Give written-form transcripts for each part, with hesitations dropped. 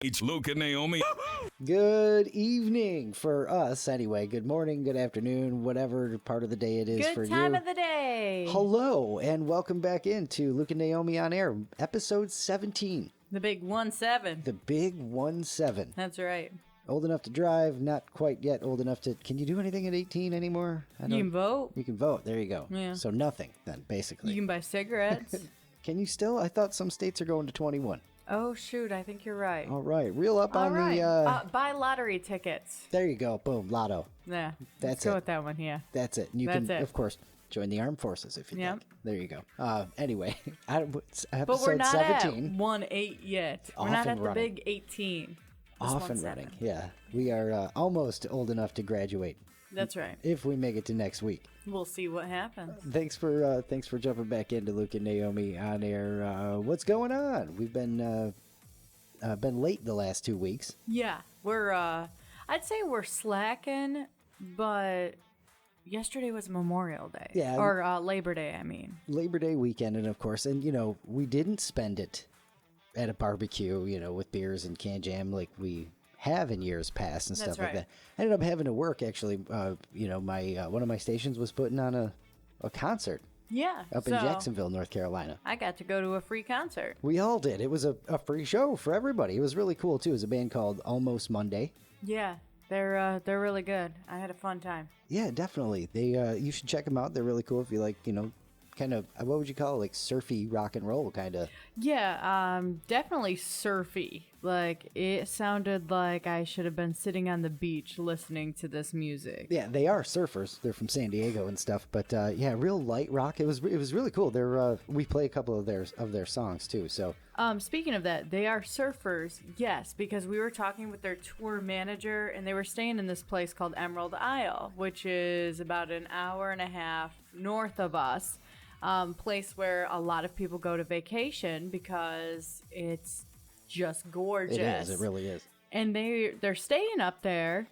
It's Luke and Naomi. Good evening for us, anyway. Good morning, good afternoon, whatever part of the day it is for you. Good time of the day. Hello, and welcome back into Luke and Naomi On-Air, episode 17. The big 1-7. The big 1-7. That's right. Old enough to drive, not quite yet old enough to... Can you do anything at 18 anymore? You can vote. You can vote, there you go. Yeah. So nothing, then, basically. You can buy cigarettes. Can you still? I thought some states are going to 21. Oh, shoot, I think you're right. All right, reel up on the... buy lottery tickets. There you go, boom, lotto. Yeah, That's go it. with that one, yeah. That's it. And you can, of course, join the armed forces if you like. There you go. Anyway, episode but we're not 17. at 1-8 yet. We're Off not and at running. the big 18. Off and running, yeah. We are almost old enough to graduate. That's right. If we make it to next week. We'll see what happens. Thanks for jumping back into Luke and Naomi On Air. What's going on? We've been late the last 2 weeks. Yeah, we're I'd say we're slacking, but yesterday was Memorial Day. Yeah. Or Labor Day, I mean. Labor Day weekend, and of course, and we didn't spend it at a barbecue, with beers and canned jam like we have in years past and That's stuff like right. that. I ended up having to work actually. My one of my stations was putting on a concert Yeah. up in Jacksonville, North Carolina. I got to go to a free concert. We all did. It was a free show for everybody. It was really cool too. It was a band called Almost Monday. Yeah, they're really good. I had a fun time. Yeah, definitely. They you should check them out. They're really cool if you like, kind of, what would you call it? Like surfy rock and roll kind of. Yeah, definitely surfy. Like, it sounded like I should have been sitting on the beach listening to this music. Yeah, they are surfers. They're from San Diego and stuff. But yeah, real light rock. It was really cool. They're we play a couple of their songs too. So speaking of that, they are surfers. Yes, because we were talking with their tour manager, and they were staying in this place called Emerald Isle, which is about an hour and a half north of us. Place where a lot of people go to vacation because it's just gorgeous. it is. It really is. And they're staying up there,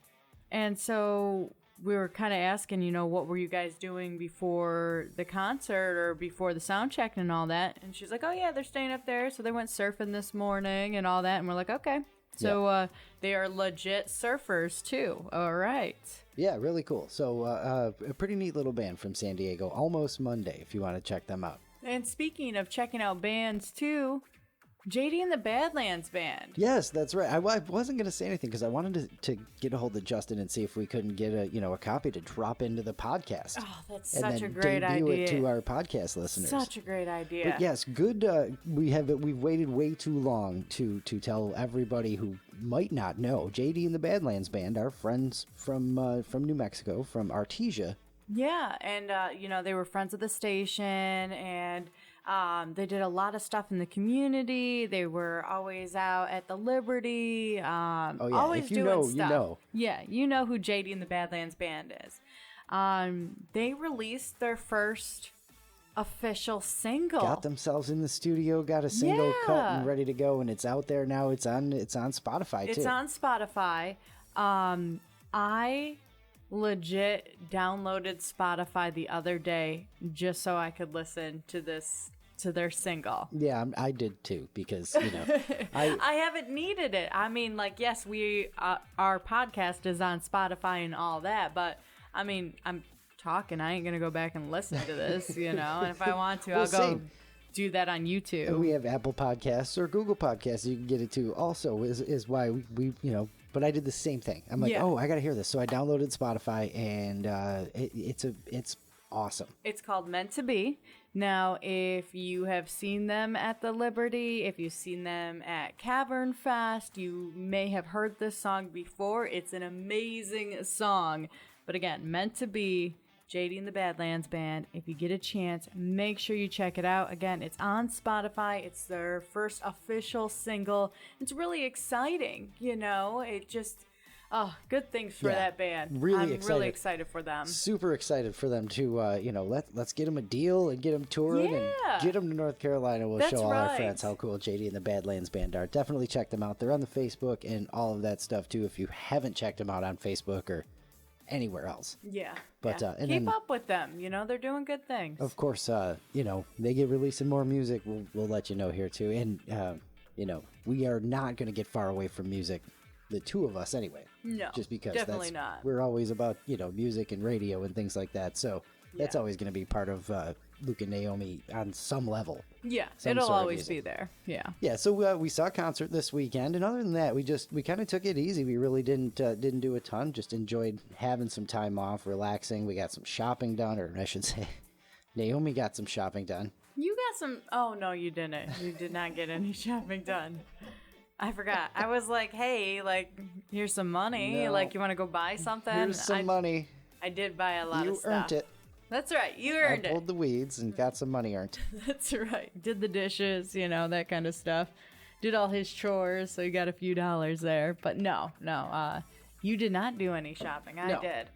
and so we were kind of asking, what were you guys doing before the concert or before the sound check and all that? And she's like, oh yeah, they're staying up there, so they went surfing this morning and all that. And we're like, okay. So they are legit surfers too. All right. Yeah, really cool. So a pretty neat little band from San Diego, Almost Monday, if you want to check them out. And speaking of checking out bands too, JD and the Badlands Band. Yes, that's right. I wasn't going to say anything because I wanted to get a hold of Justin and see if we couldn't get a copy to drop into the podcast. Oh, that's and such then a great debut idea. it to our podcast listeners. Such a great idea. But yes, good. We've waited way too long to tell everybody who might not know. JD and the Badlands Band are friends from New Mexico, from Artesia. Yeah, and they were friends of the station, and they did a lot of stuff in the community. They were always out at the Liberty. Always if you doing know, stuff. you know. Yeah, you know who JD and the Badlands Band is. They released their first official single. Got themselves in the studio, got a single cut Yeah. and ready to go, and it's out there now. It's on Spotify too. It's on Spotify. I legit downloaded Spotify the other day just so I could listen to their single. Yeah, I did too because I haven't needed it. I mean, yes, we our podcast is on Spotify and all that, but I mean, I'm talking. I ain't gonna go back and listen to this, and if I want to, Well, I'll go same. do that on YouTube. And we have Apple Podcasts or Google Podcasts. You can get it too. Also, is why we But I did the same thing. I'm like, oh, I gotta hear this. So I downloaded Spotify, and it's awesome. It's called Meant to Be. Now, if you have seen them at the Liberty, if you've seen them at Cavern Fest, you may have heard this song before. It's an amazing song. But again, Meant to Be, JD and the Badlands Band. If you get a chance, make sure you check it out. Again, it's on Spotify. It's their first official single. It's really exciting, It just... Oh, good things for that band. Really I'm excited. really excited for them. Super excited for them to, let's get them a deal and get them touring and get them to North Carolina. We'll show all our friends how cool JD and the Badlands Band are. Definitely check them out. They're on the Facebook and all of that stuff too. If you haven't checked them out on Facebook or anywhere else. Yeah. But and keep then, up with them. They're doing good things. of course, they get releasing more music. We'll let you know here too. And we are not going to get far away from music, the two of us anyway. No, just because definitely not. We're always about, music and radio and things like that. So that's always going to be part of Luke and Naomi on some level. Yeah, it'll always be there. Yeah. Yeah, so we saw a concert this weekend, and other than that, we kind of took it easy. We really didn't do a ton. Just enjoyed having some time off, relaxing. We got some shopping done, or I should say, Naomi got some shopping done. You got some. Oh no, you didn't. You did not get any shopping done. I forgot. I was like, hey, here's some money. No. You want to go buy something? Here's some money. I did buy a lot of stuff. You earned it. That's right. You earned it. I pulled the weeds and got some money earned. That's right. Did the dishes, that kind of stuff. Did all his chores, so you got a few dollars there. But no. You did not do any shopping. I did.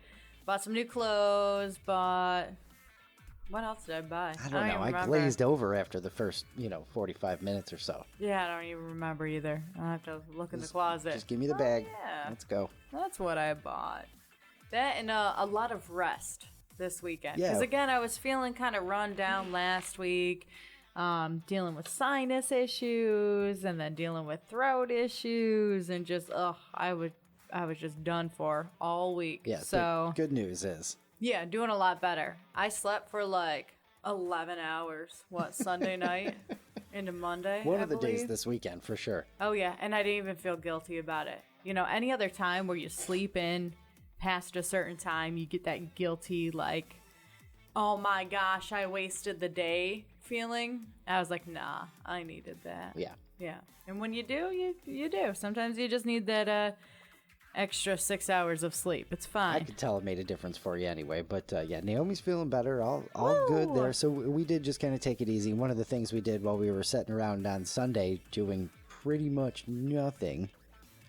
Bought some new clothes. What else did I buy? I don't know. I glazed over after the first, 45 minutes or so. Yeah, I don't even remember either. I'll have to look in the closet. Just give me the bag. Yeah. Let's go. That's what I bought. That and a lot of rest this weekend. Yeah. Because again, I was feeling kind of run down last week, dealing with sinus issues and then dealing with throat issues and just, I was just done for all week. Yeah, so good news is. Yeah, doing a lot better. I slept for 11 hours. Sunday night into Monday? One of the days this weekend, for sure. Oh, yeah, and I didn't even feel guilty about it. Any other time where you sleep in past a certain time, you get that guilty, oh my gosh, I wasted the day feeling. I was like, nah, I needed that. Yeah. Yeah. And when you do, you do. Sometimes you just need that extra 6 hours of sleep. It's fine. I could tell it made a difference for you anyway. But yeah, Naomi's feeling better. All good there. So we did just kind of take it easy. One of the things we did while we were sitting around on Sunday doing pretty much nothing,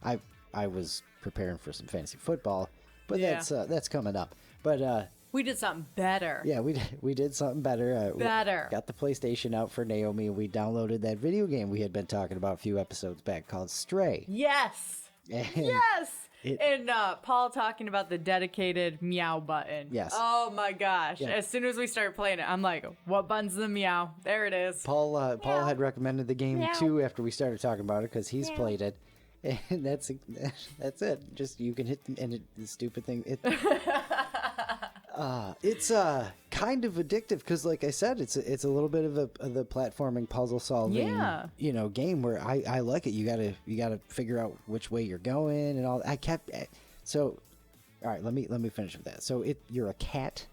I was preparing for some fantasy football, but that's coming up. But we did something better. Yeah, we did something better. Better. We got the PlayStation out for Naomi. We downloaded that video game we had been talking about a few episodes back called Stray. Yes. Yes. And Paul talking about the dedicated meow button. Yes. Oh my gosh. Yeah. As soon as we started playing it, I'm like, what button's the meow? There it is. Paul had recommended the game too after we started talking about it because he's played it. And that's it. Just you can hit the stupid thing. It's kind of addictive because, like I said, it's a little bit of the platforming puzzle solving game where I like it. You gotta figure out which way you're going and all. All right, let me finish with that. So you're a cat,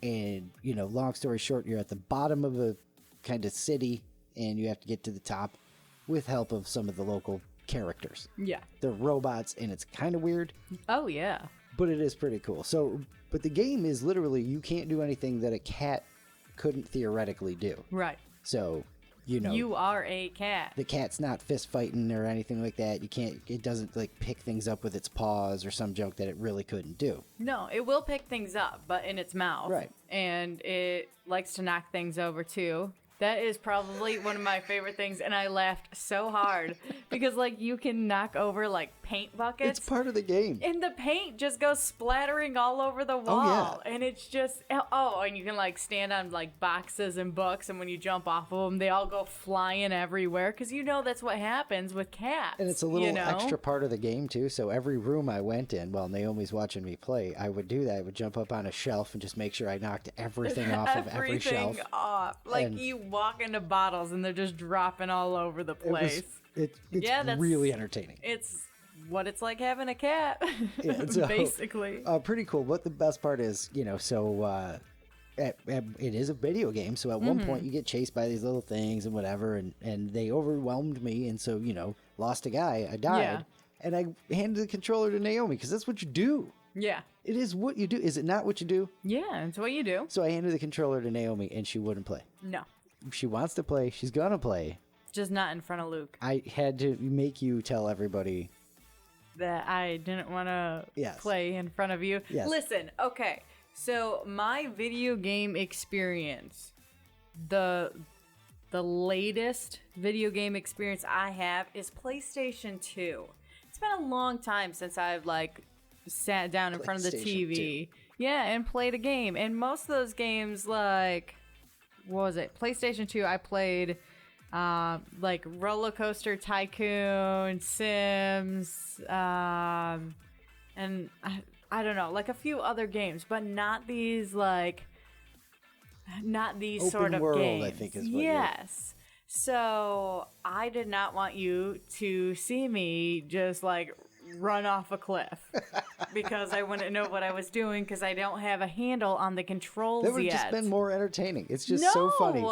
and long story short, you're at the bottom of a kind of city, and you have to get to the top with help of some of the local characters. Yeah, they're robots, and it's kind of weird. Oh yeah, but it is pretty cool. So, but the game is literally you can't do anything that a cat couldn't theoretically do. Right. So, you are a cat. The cat's not fist fighting or anything like that. It doesn't pick things up with its paws or some junk that it really couldn't do. No, it will pick things up, but in its mouth. Right. And it likes to knock things over too. That is probably one of my favorite things, and I laughed so hard because, you can knock over, paint buckets. It's part of the game. And the paint just goes splattering all over the wall. Yeah. And it's just, and you can, stand on, boxes and books, and when you jump off of them, they all go flying everywhere because that's what happens with cats. And it's a little extra part of the game, too. So every room I went in while Naomi's watching me play, I would do that. I would jump up on a shelf and just make sure I knocked everything off of every shelf. Everything off. You walk into bottles and they're just dropping all over the place. It's really entertaining. It's what it's like having a cat, basically. Pretty cool. What the best part is, it is a video game. So at one point you get chased by these little things and whatever, and they overwhelmed me. And so, lost a guy. I died. And I handed the controller to Naomi because that's what you do. Yeah. It is what you do. Is it not what you do? Yeah, it's what you do. So I handed the controller to Naomi and she wouldn't play. No. She wants to play. She's going to play. Just not in front of Luke. I had to make you tell everybody that I didn't want to play in front of you. Yes. Listen, okay. So my video game experience, the latest video game experience I have is PlayStation 2. It's been a long time since I've sat down in front of the TV. 2. Yeah, and played a game. And most of those games what was it? PlayStation 2, I played like Roller Coaster Tycoon, Sims, and I don't know, like a few other games, but not these sort Open of world, games. I think is what yes. So I did not want you to see me just like run off a cliff because I wouldn't know what I was doing because I don't have a handle on the controls yet. That would have just been more entertaining. It's just so funny.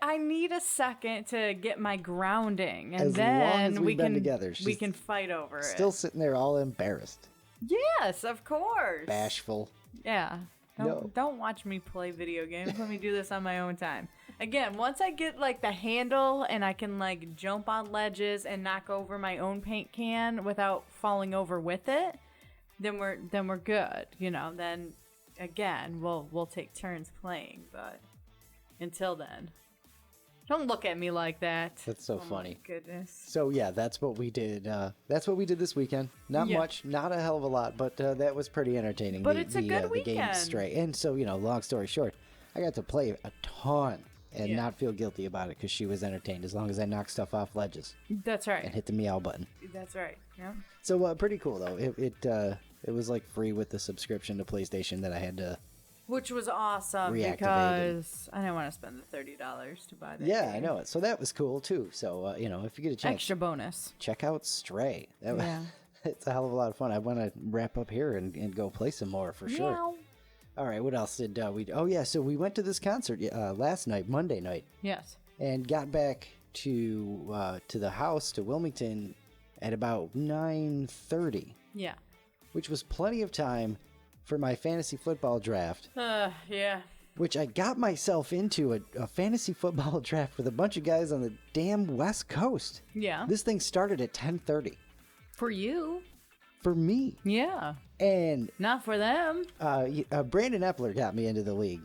I need a second to get my grounding, and as then long as we've been together, we can fight over it. Still sitting there all embarrassed. Yes, of course. Bashful. Yeah. Don't watch me play video games. Let me do this on my own time. Again, once I get like the handle and I can like jump on ledges and knock over my own paint can without falling over with it, then we're good. You know, then again, we'll take turns playing, but until then, don't look at me like that. That's so funny. My goodness. So yeah, that's what we did. That's what we did this weekend. Not much, not a hell of a lot, but that was pretty entertaining. But it's a good the game weekend. Stray. And so, long story short, I got to play a ton and not feel guilty about it because she was entertained as long as I knocked stuff off ledges. That's right. And hit the meow button. That's right. Yeah. So pretty cool though. It was like free with the subscription to PlayStation that I had to. Which was awesome because I didn't want to spend the $30 to buy that. Yeah, game. I know it. So that was cool too. So if you get a chance, Extra bonus. check out Stray. It's a hell of a lot of fun. I want to wrap up here and go play some more for sure. Meow. All right, what else did we do? Oh yeah, so we went to this concert last night, Monday night. Yes. And got back to the house to Wilmington at about 9:30. Yeah. Which was plenty of time for my fantasy football draft. Yeah. Which I got myself into a fantasy football draft with a bunch of guys on the damn West Coast. Yeah. This thing started at 10:30. For you. For me. Yeah. And not for them. Brandon Epler got me into the league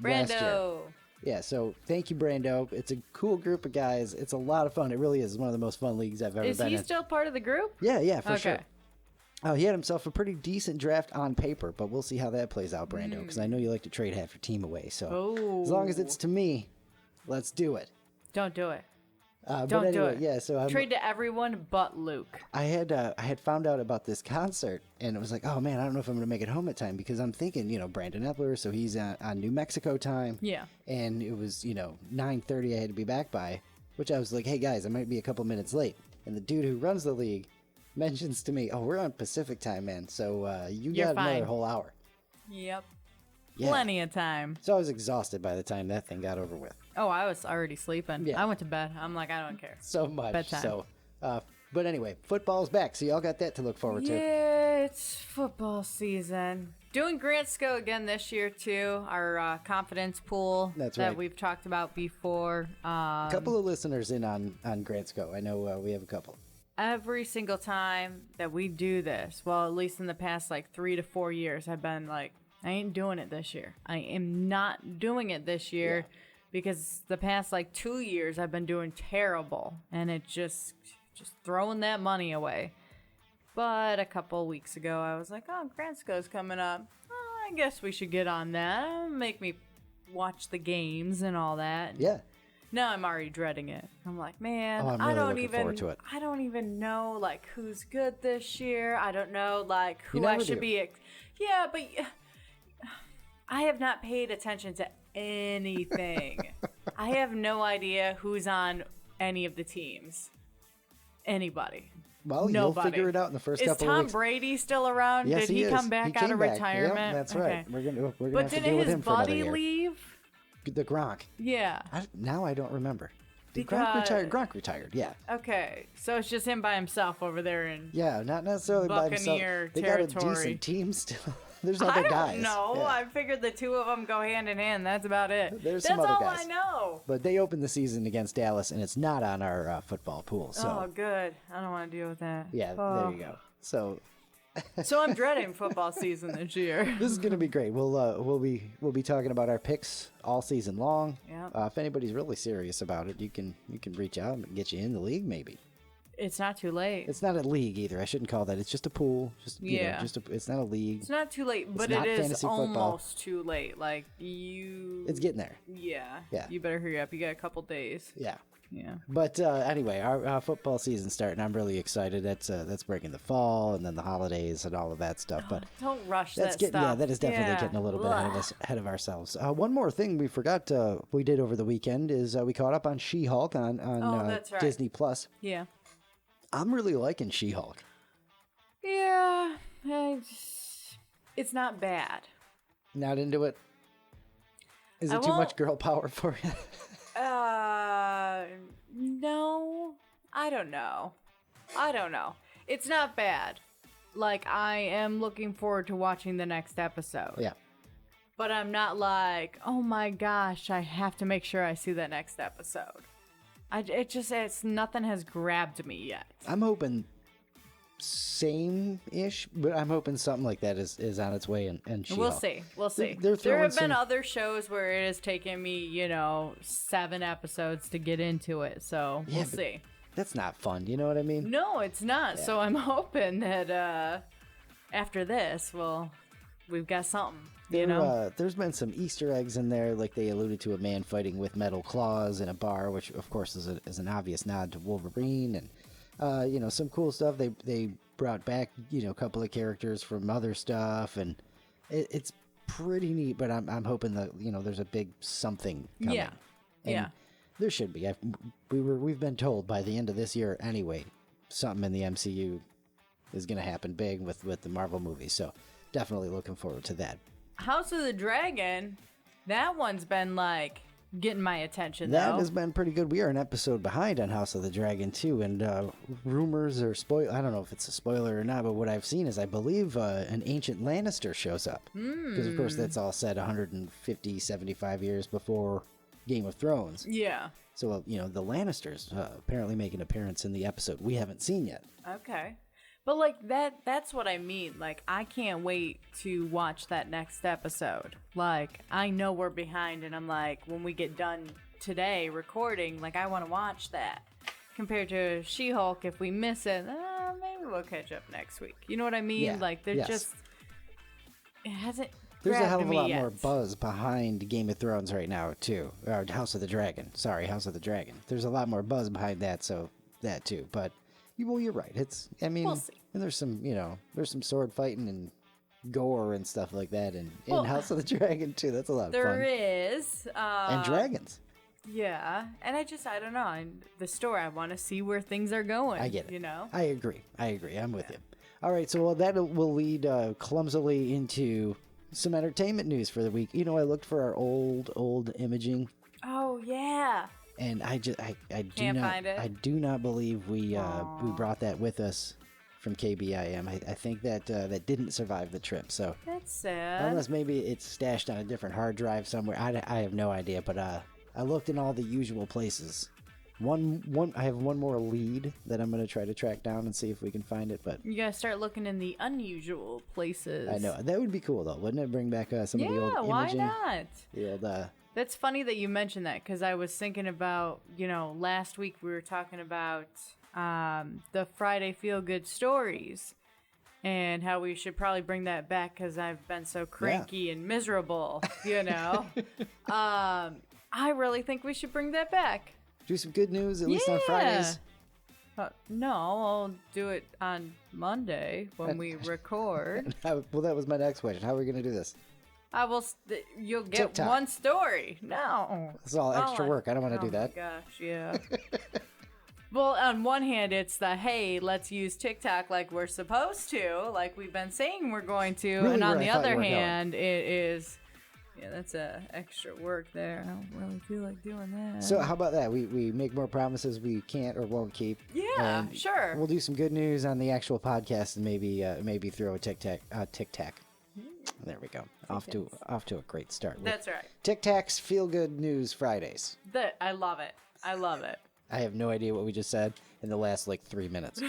last year. Brando. Yeah, so thank you, Brando. It's a cool group of guys. It's a lot of fun. It really is one of the most fun leagues I've ever been in. Is he still part of the group? Yeah, for sure. He had himself a pretty decent draft on paper, but we'll see how that plays out, Brando, because I know you like to trade half your team away. So as long as it's to me, let's do it. Don't do it. Don't do it. Yeah, so trade to everyone but Luke. I had found out about this concert, and it was like, oh man, I don't know if I'm going to make it home at time because I'm thinking, Brandon Epler, so he's on New Mexico time. Yeah. And it was 9:30 I had to be back by, which I was like, hey guys, I might be a couple minutes late. And the dude who runs the league mentions to me, oh, we're on Pacific time, man, so you're got another whole hour. Yep. Yeah. Plenty of time. So I was exhausted by the time that thing got over with. Oh, I was already sleeping. Yeah. I went to bed. I'm like, I don't care. So much. Bedtime. So, but anyway, football's back, so y'all got that to look forward to. Yeah, it's football season. Doing Grantsco again this year, too. Our confidence pool that we've talked about before. A couple of listeners in on Grantsco. I know we have a couple. Every single time that we do this, well, at least in the past 3 to 4 years, I've been like, I ain't doing it this year. I am not doing it this year because the past 2 years I've been doing terrible, and it's just throwing that money away. But a couple weeks ago, I was like, oh, Grantsco's coming up. Oh, I guess we should get on that. Make me watch the games and all that. Yeah. Now I'm already dreading it. I'm like, man, I'm really looking forward to it. I don't even know who's good this year. I don't know who I should be. Yeah, but I have not paid attention to anything. I have no idea who's on any of the teams. Anybody. Well, you'll figure it out in the first couple of weeks. Is Tom Brady still around? Yes, Did he come back out of retirement? Yep, that's right. We're gonna but have to deal with him for another year. But didn't his buddy leave? The Gronk. Yeah. Now I don't remember. Did Gronk retire? Gronk retired, yeah. Okay, so it's just him by himself over there in not necessarily by himself. They got a decent team still. There's other guys. I don't know. Yeah. I figured the two of them go hand in hand. That's about it. There's some other guys. That's all I know. But they opened the season against Dallas, and it's not on our football pool. So. Oh, good. I don't want to deal with that. Yeah, there you go. So I'm dreading football season this year. This is gonna be great. We'll be talking about our picks all season long. Yeah. If anybody's really serious about it, you can reach out and get you in the league maybe. It's not too late. It's not a league either. I shouldn't call that. It's just a pool. It's not a league. It's not too late, but it is almost too late. It's getting there. Yeah. Yeah. You better hurry up. You got a couple days. Yeah. Yeah. But anyway, our football season's starting. I'm really excited. That's breaking the fall and then the holidays and all of that stuff. But don't rush that's that stuff. Yeah, that is definitely getting a little bit ahead of ourselves. One more thing we forgot we did over the weekend is we caught up on She-Hulk on that's right. Disney Plus. Yeah. I'm really liking She-Hulk. Yeah, it's not bad. Not into it? Is it too much girl power for you? No. I don't know. It's not bad. Like, I am looking forward to watching the next episode. Yeah. But I'm not like, oh my gosh, I have to make sure I see the next episode. Nothing has grabbed me yet. I'm hoping same-ish, but I'm hoping something like that is on its way and She-Hulk. We'll see. There have been other shows where it has taken me, 7 episodes to get into it, so we'll see. That's not fun, you know what I mean? No, it's not. Yeah. So I'm hoping that after this, we've got something. There's been some Easter eggs in there, like they alluded to a man fighting with metal claws in a bar, which of course is an obvious nod to Wolverine, and some cool stuff. They brought back a couple of characters from other stuff, and it's pretty neat. But I'm hoping that there's a big something coming. Yeah, and there should be. We've been told by the end of this year anyway, something in the MCU is going to happen big with the Marvel movies. So definitely looking forward to that. House of the Dragon, that one's been like getting my attention. That has been pretty good. We are an episode behind on House of the Dragon too, and rumors or I don't know if it's a spoiler or not, but what I've seen is I believe an ancient Lannister shows up, because of course that's all set 150, 75 years before Game of Thrones. Yeah. So the Lannisters apparently make an appearance in the episode we haven't seen yet. Okay. But like that's what I mean. Like, I can't wait to watch that next episode. Like, I know we're behind, and I'm like, when we get done today recording, like, I want to watch that. Compared to She-Hulk, if we miss it, maybe we'll catch up next week. You know what I mean? Yeah. Like, it hasn't. There's a hell of a lot yet. more buzz behind Game of Thrones right now too. Or House of the Dragon. Sorry, House of the Dragon. There's a lot more buzz behind that, so that too. But you're right. We'll see. And there's some sword fighting and gore and stuff like that in House of the Dragon too. That's a lot of fun. There is. And dragons. Yeah, and I don't know. The story, I want to see where things are going. I get it. I agree. I'm with you. All right, so that will lead clumsily into some entertainment news for the week. I looked for our old imaging. Oh yeah. And I do Can't not find it. I do not believe we brought that with us from KBIM. I think that didn't survive the trip. So that's sad. Unless maybe it's stashed on a different hard drive somewhere. I have no idea. But I looked in all the usual places. I have one more lead that I'm going to try to track down and see if we can find it. But you gotta start looking in the unusual places. I know that would be cool though, wouldn't it? Bring back some of the old imaging. Yeah, why not? The old. That's funny that you mentioned that, because I was thinking about, last week we were talking about the Friday Feel Good Stories and how we should probably bring that back because I've been so cranky and miserable, I really think we should bring that back. Do some good news, at least on Fridays. No, I'll do it on Monday when we record. Well, that was my next question. How are we going to do this? You'll get TikTok. one story. No. It's all extra work. I don't want to do that. Oh my gosh, yeah. Well, on one hand, it's hey, let's use TikTok like we're supposed to, like we've been saying we're going to. Really, and on the other hand, it is, that's extra work there. I don't really feel like doing that. So how about that? We make more promises we can't or won't keep. Yeah, sure. We'll do some good news on the actual podcast and maybe throw a tic tac. There we go. Off to a great start. That's right. Tic Tac's Feel Good News Fridays. I love it. I have no idea what we just said in the last 3 minutes.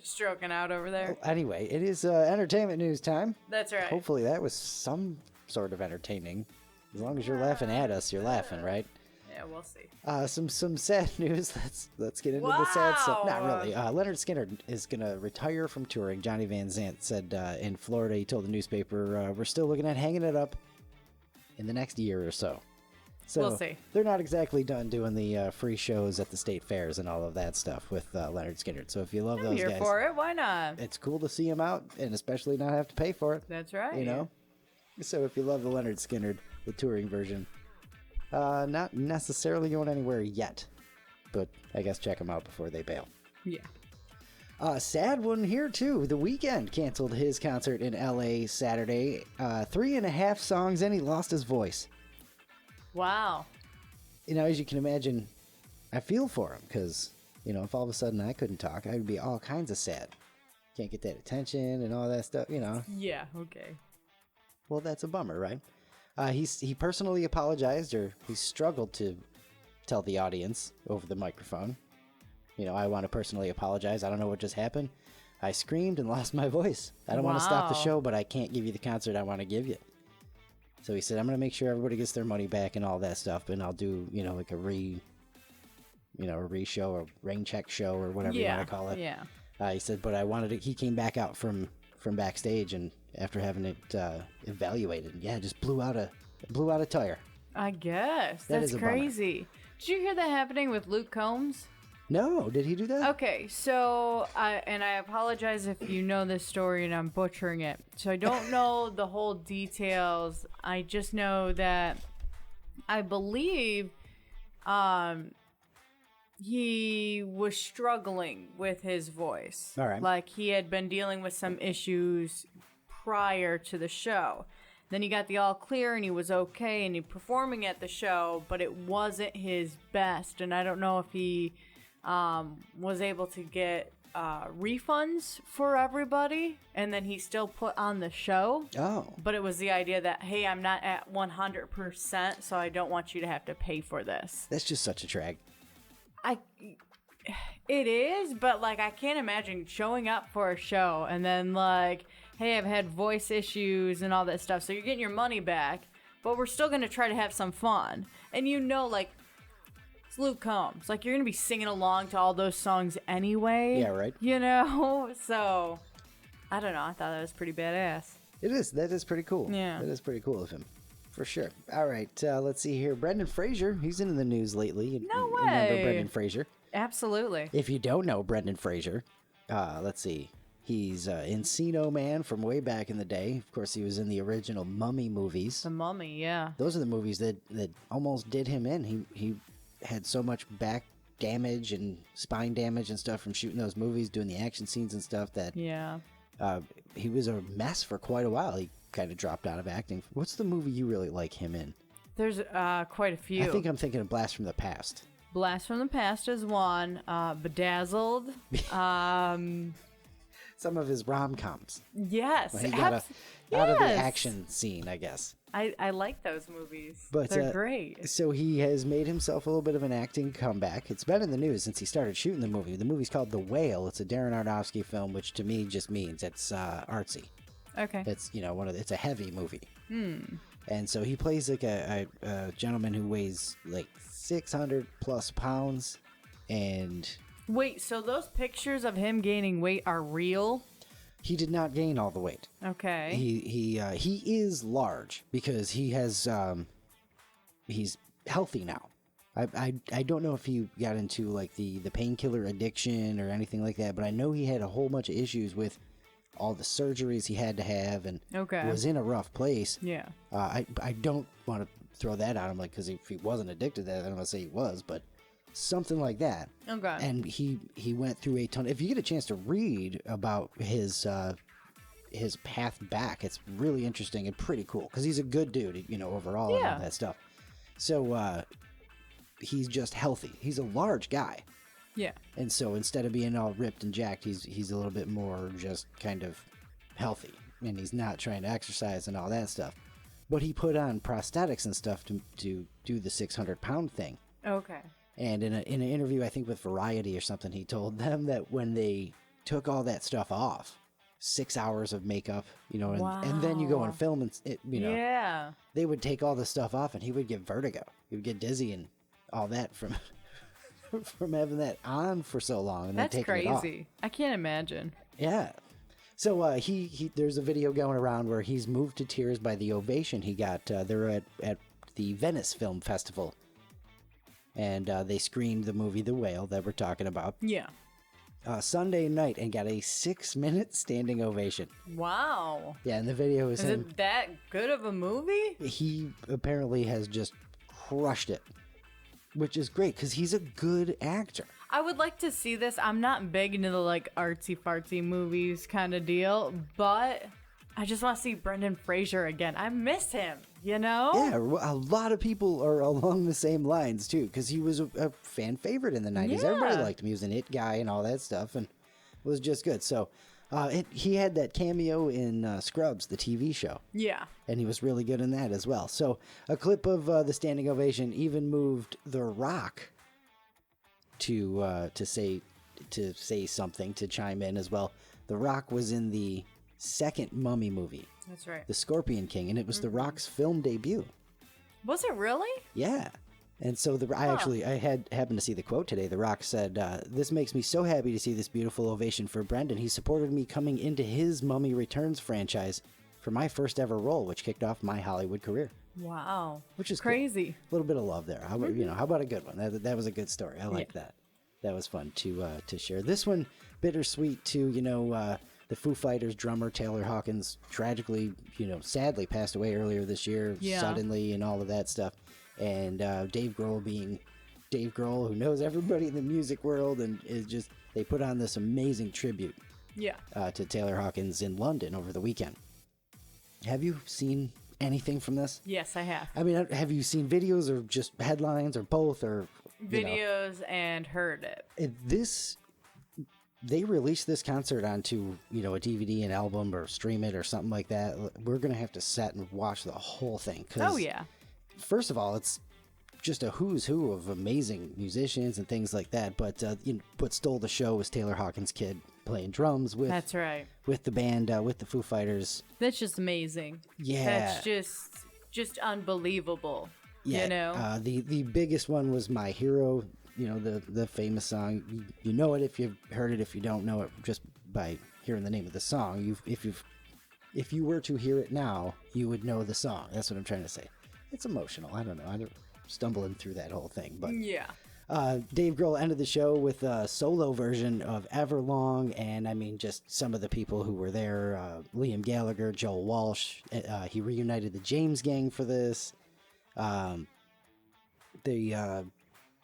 Stroking out over there. Well, anyway, it is entertainment news time. That's right. Hopefully that was some sort of entertaining. As long as you're laughing at us, you're laughing, right? Yeah, we'll see. Some sad news. Let's get into the sad stuff. Not really. Leonard Skinner is going to retire from touring. Johnny Van Zant said in Florida, he told the newspaper, we're still looking at hanging it up in the next year or so. So we'll see. They're not exactly done doing the free shows at the state fairs and all of that stuff with Leonard Skinner. So if you love those here guys, for it. Why not? it's cool to see them out and especially not have to pay for it. That's right. You know? So if you love the Leonard Skinner, the touring version, not necessarily going anywhere yet, but I guess check them out before they bail. Yeah. Sad one here too. The Weeknd canceled his concert in LA Saturday. 3.5 songs in, he lost his voice. Wow. You know, as you can imagine, I feel for him because, you know, if all of a sudden I couldn't talk, I would be all kinds of sad. Can't get that attention and all that stuff, you know. Yeah, okay. Well, that's a bummer, right? He personally apologized, or he struggled to tell the audience over the microphone. You know, I want to personally apologize. I don't know what just happened. I screamed and lost my voice. I don't want to stop the show, but I can't give you the concert I want to give you. So he said, I'm going to make sure everybody gets their money back and all that stuff, and I'll do, you know, like a re-show or rain check show or whatever you want to call it. Yeah. He said, but I wanted it. He came back out from backstage, and after having it evaluated, just blew out a tire. I guess. That That's is a crazy. Did you hear that happening with Luke Combs? No, did he do that? Okay, so, I apologize if you know this story and I'm butchering it. So I don't know the whole details. I just know that I believe he was struggling with his voice. All right. Like he had been dealing with some issues prior to the show. Then he got the all clear and he was okay and he performing at the show, but it wasn't his best. And I don't know if he was able to get refunds for everybody, and then he still put on the show. Oh. But it was the idea that, hey, I'm not at 100%, so I don't want you to have to pay for this. That's just such a drag. It is, but like I can't imagine showing up for a show and then like, hey, I've had voice issues and all that stuff, so you're getting your money back, but we're still going to try to have some fun. And you know, like, it's Luke Combs. Like, you're going to be singing along to all those songs anyway. Yeah, right. You know? So, I don't know. I thought that was pretty badass. It is. That is pretty cool. Yeah. That is pretty cool of him. For sure. All right. Let's see here. Brendan Fraser. He's in the news lately. No way. Remember Brendan Fraser? Absolutely. If you don't know Brendan Fraser, let's see. He's Encino Man from way back in the day. Of course, he was in the original Mummy movies. The Mummy, yeah. Those are the movies that almost did him in. He had so much back damage and spine damage and stuff from shooting those movies, doing the action scenes and stuff that he was a mess for quite a while. He kind of dropped out of acting. What's the movie you really like him in? There's quite a few. I think I'm thinking of Blast from the Past. Blast from the Past is one. Bedazzled. Some of his rom-coms. Yes. When he got out of the action scene, I guess. I like those movies. But they're great. So he has made himself a little bit of an acting comeback. It's been in the news since he started shooting the movie. The movie's called The Whale. It's a Darren Aronofsky film, which to me just means it's artsy. Okay. It's it's a heavy movie. And so he plays like a gentleman who weighs like 600 plus pounds, and wait, so those pictures of him gaining weight are real? He did not gain all the weight. Okay. He is large because he has he's healthy now. I don't know if he got into like the painkiller addiction or anything like that, but I know he had a whole bunch of issues with all the surgeries he had to have, and was in a rough place. Yeah. I don't want to throw that on him, like, because if he wasn't addicted to that, I don't want to say he was, but something like that. Okay. And he went through a ton. If you get a chance to read about his path back, it's really interesting and pretty cool because he's a good dude, overall and all that stuff. So he's just healthy. He's a large guy. Yeah. And so instead of being all ripped and jacked, he's a little bit more just kind of healthy, and he's not trying to exercise and all that stuff. But he put on prosthetics and stuff to do the 600-pound thing. Okay. And in an interview, I think with Variety or something, he told them that when they took all that stuff off, 6 hours of makeup, and then you go and film and they would take all the stuff off, and he would get vertigo. He would get dizzy and all that from having that on for so long and that's then taking it off. crazy. I can't imagine. Yeah. So he there's a video going around where he's moved to tears by the ovation he got. They're at the Venice Film Festival. And they screened the movie The Whale that we're talking about. Yeah. Sunday night and got a 6-minute standing ovation. Wow. Yeah, and the video is him. It that good of a movie? He apparently has just crushed it, which is great because he's a good actor. I would like to see this. I'm not big into the like artsy fartsy movies kind of deal, but I just want to see Brendan Fraser again. I miss him, you know? Yeah, a lot of people are along the same lines too, because he was a fan favorite in the 90s. Yeah. Everybody liked him. He was an it guy and all that stuff, and it was just good. So he had that cameo in Scrubs, the TV show. Yeah. And he was really good in that as well. So a clip of the standing ovation even moved The Rock to say something, to chime in as well. The Rock was in the second Mummy movie. That's right. The Scorpion King, and it was The Rock's film debut. Was it really? Yeah. And so I happened to see the quote today. The Rock said, "This makes me so happy to see this beautiful ovation for Brendan. He supported me coming into his Mummy Returns franchise for my first ever role, which kicked off my Hollywood career." Wow. Which is crazy. Cool. A little bit of love there. How about a good one? That was a good story. I like that. That was fun to share. This one, bittersweet too. The Foo Fighters drummer Taylor Hawkins tragically, sadly passed away earlier this year, suddenly, and all of that stuff. And Dave Grohl being Dave Grohl, who knows everybody in the music world, and they put on this amazing tribute to Taylor Hawkins in London over the weekend. Have you seen anything from this? Yes, I have. I mean, have you seen videos or just headlines or both, or videos and heard it? They released this concert onto, a DVD, an album, or stream it or something like that. We're going to have to sit and watch the whole thing. Oh, yeah. First of all, it's just a who's who of amazing musicians and things like that. But what stole the show was Taylor Hawkins' kid playing drums with. That's right. With the band, with the Foo Fighters. That's just amazing. Yeah. That's just unbelievable. Yeah. The biggest one was My Hero. The famous song. You know it if you've heard it. If you don't know it, just by hearing the name of the song, if you were to hear it now, you would know the song. That's what I'm trying to say. It's emotional. I don't know. I'm stumbling through that whole thing, but yeah. Dave Grohl ended the show with a solo version of Everlong, and I mean, just some of the people who were there: Liam Gallagher, Joel Walsh. He reunited the James Gang for this.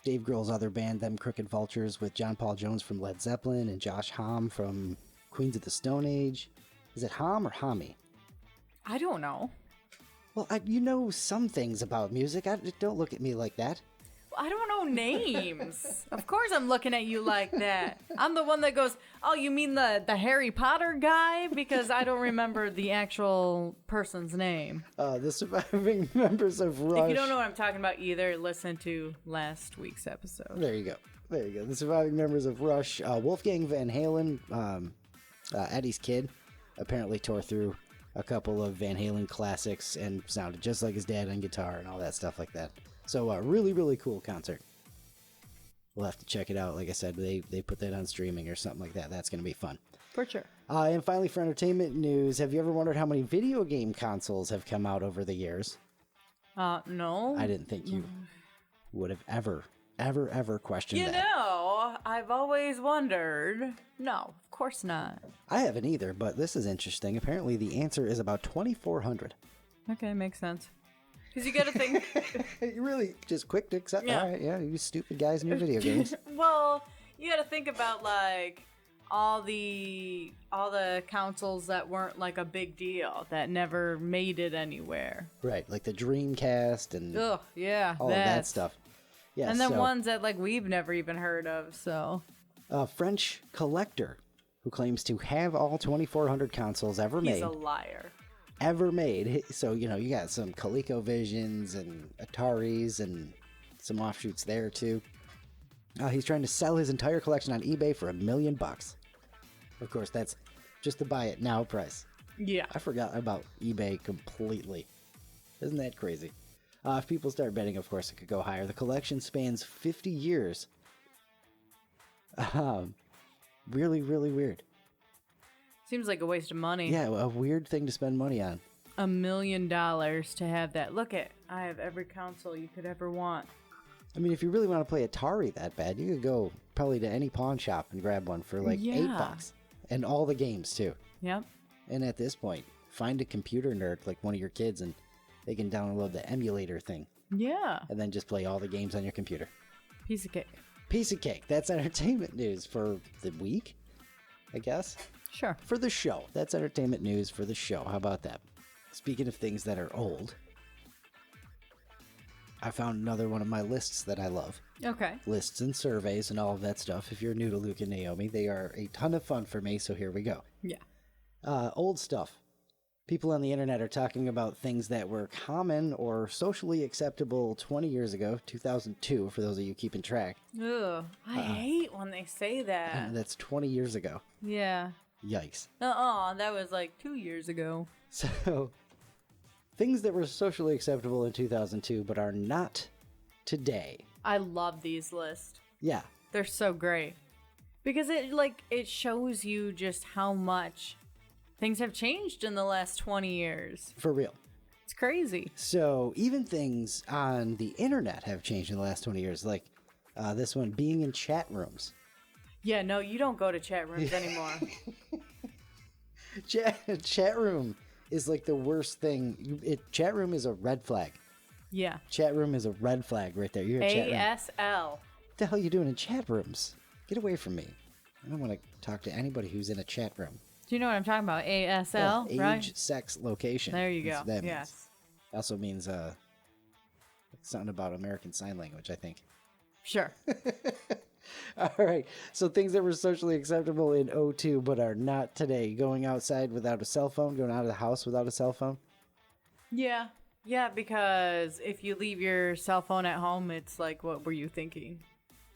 Dave Grohl's other band, Them Crooked Vultures, with John Paul Jones from Led Zeppelin and Josh Homme from Queens of the Stone Age. Is it Homme or Homme? I don't know. Well, you know some things about music. Don't look at me like that. Well, I don't know names. Of course I'm looking at you like that. I'm the one that goes, oh, you mean the Harry Potter guy? Because I don't remember the actual person's name. The surviving members of Rush. If you don't know what I'm talking about either, listen to last week's episode. There you go. The surviving members of Rush. Wolfgang Van Halen, Eddie's kid, apparently tore through a couple of Van Halen classics and sounded just like his dad on guitar and all that stuff like that. So really, really cool concert. We'll have to check it out. Like I said, they put that on streaming or something like that. That's going to be fun. For sure. And finally, for entertainment news, have you ever wondered how many video game consoles have come out over the years? No. I didn't think you would have ever questioned that. I've always wondered. No, of course not. I haven't either, but this is interesting. Apparently, the answer is about 2,400. Okay, makes sense. Because you got to think. You really just quick to accept. Yeah. All right, yeah, you stupid guys in your video games. Well, you got to think about like all the consoles that weren't like a big deal, that never made it anywhere. Right, like the Dreamcast and all of that stuff. Yeah, and then ones that like we've never even heard of. So, a French collector who claims to have all 2,400 consoles ever made. He's a liar. Ever made. So, you got some ColecoVisions and Ataris and some offshoots there too. He's trying to sell his entire collection on eBay for $1 million. Of course, that's just the buy it now price. Yeah. I forgot about eBay completely. Isn't that crazy? If people start betting, of course, it could go higher. The collection spans 50 years. Really, really weird. Seems like a waste of money. Yeah, a weird thing to spend money on. $1 million to have that. Look I have every console you could ever want. I mean, if you really want to play Atari that bad, you could go probably to any pawn shop and grab one for like $8. And all the games too. Yep. And at this point, find a computer nerd like one of your kids and they can download the emulator thing. Yeah. And then just play all the games on your computer. Piece of cake. Piece of cake. That's entertainment news for the week, I guess. Sure. For the show. That's entertainment news for the show. How about that? Speaking of things that are old, I found another one of my lists that I love. Okay. Lists and surveys and all of that stuff. If you're new to Luke and Naomi, they are a ton of fun for me, so here we go. Yeah. Old stuff. People on the internet are talking about things that were common or socially acceptable 20 years ago, 2002, for those of you keeping track. Ugh, I hate when they say that. That's 20 years ago. Yeah. Yikes. That was like 2 years ago. So, things that were socially acceptable in 2002 but are not today. I love these lists. Yeah. They're so great. Because it shows you just how much things have changed in the last 20 years. For real. It's crazy. So even things on the internet have changed in the last 20 years. Like this one, being in chat rooms. Yeah, no, you don't go to chat rooms anymore. Chat room is like the worst thing. Chat room is a red flag. Yeah. Chat room is a red flag right there. You're in chat room. ASL. What the hell are you doing in chat rooms? Get away from me. I don't want to talk to anybody who's in a chat room. Do you know what I'm talking about? ASL, age, right? sex, location. There you That's go. what that Yes. means. Also means something about American Sign Language, I think. Sure. All right. So things that were socially acceptable in '02 but are not today. Going outside without a cell phone, going out of the house without a cell phone. Yeah. Yeah, because if you leave your cell phone at home, it's like, what were you thinking?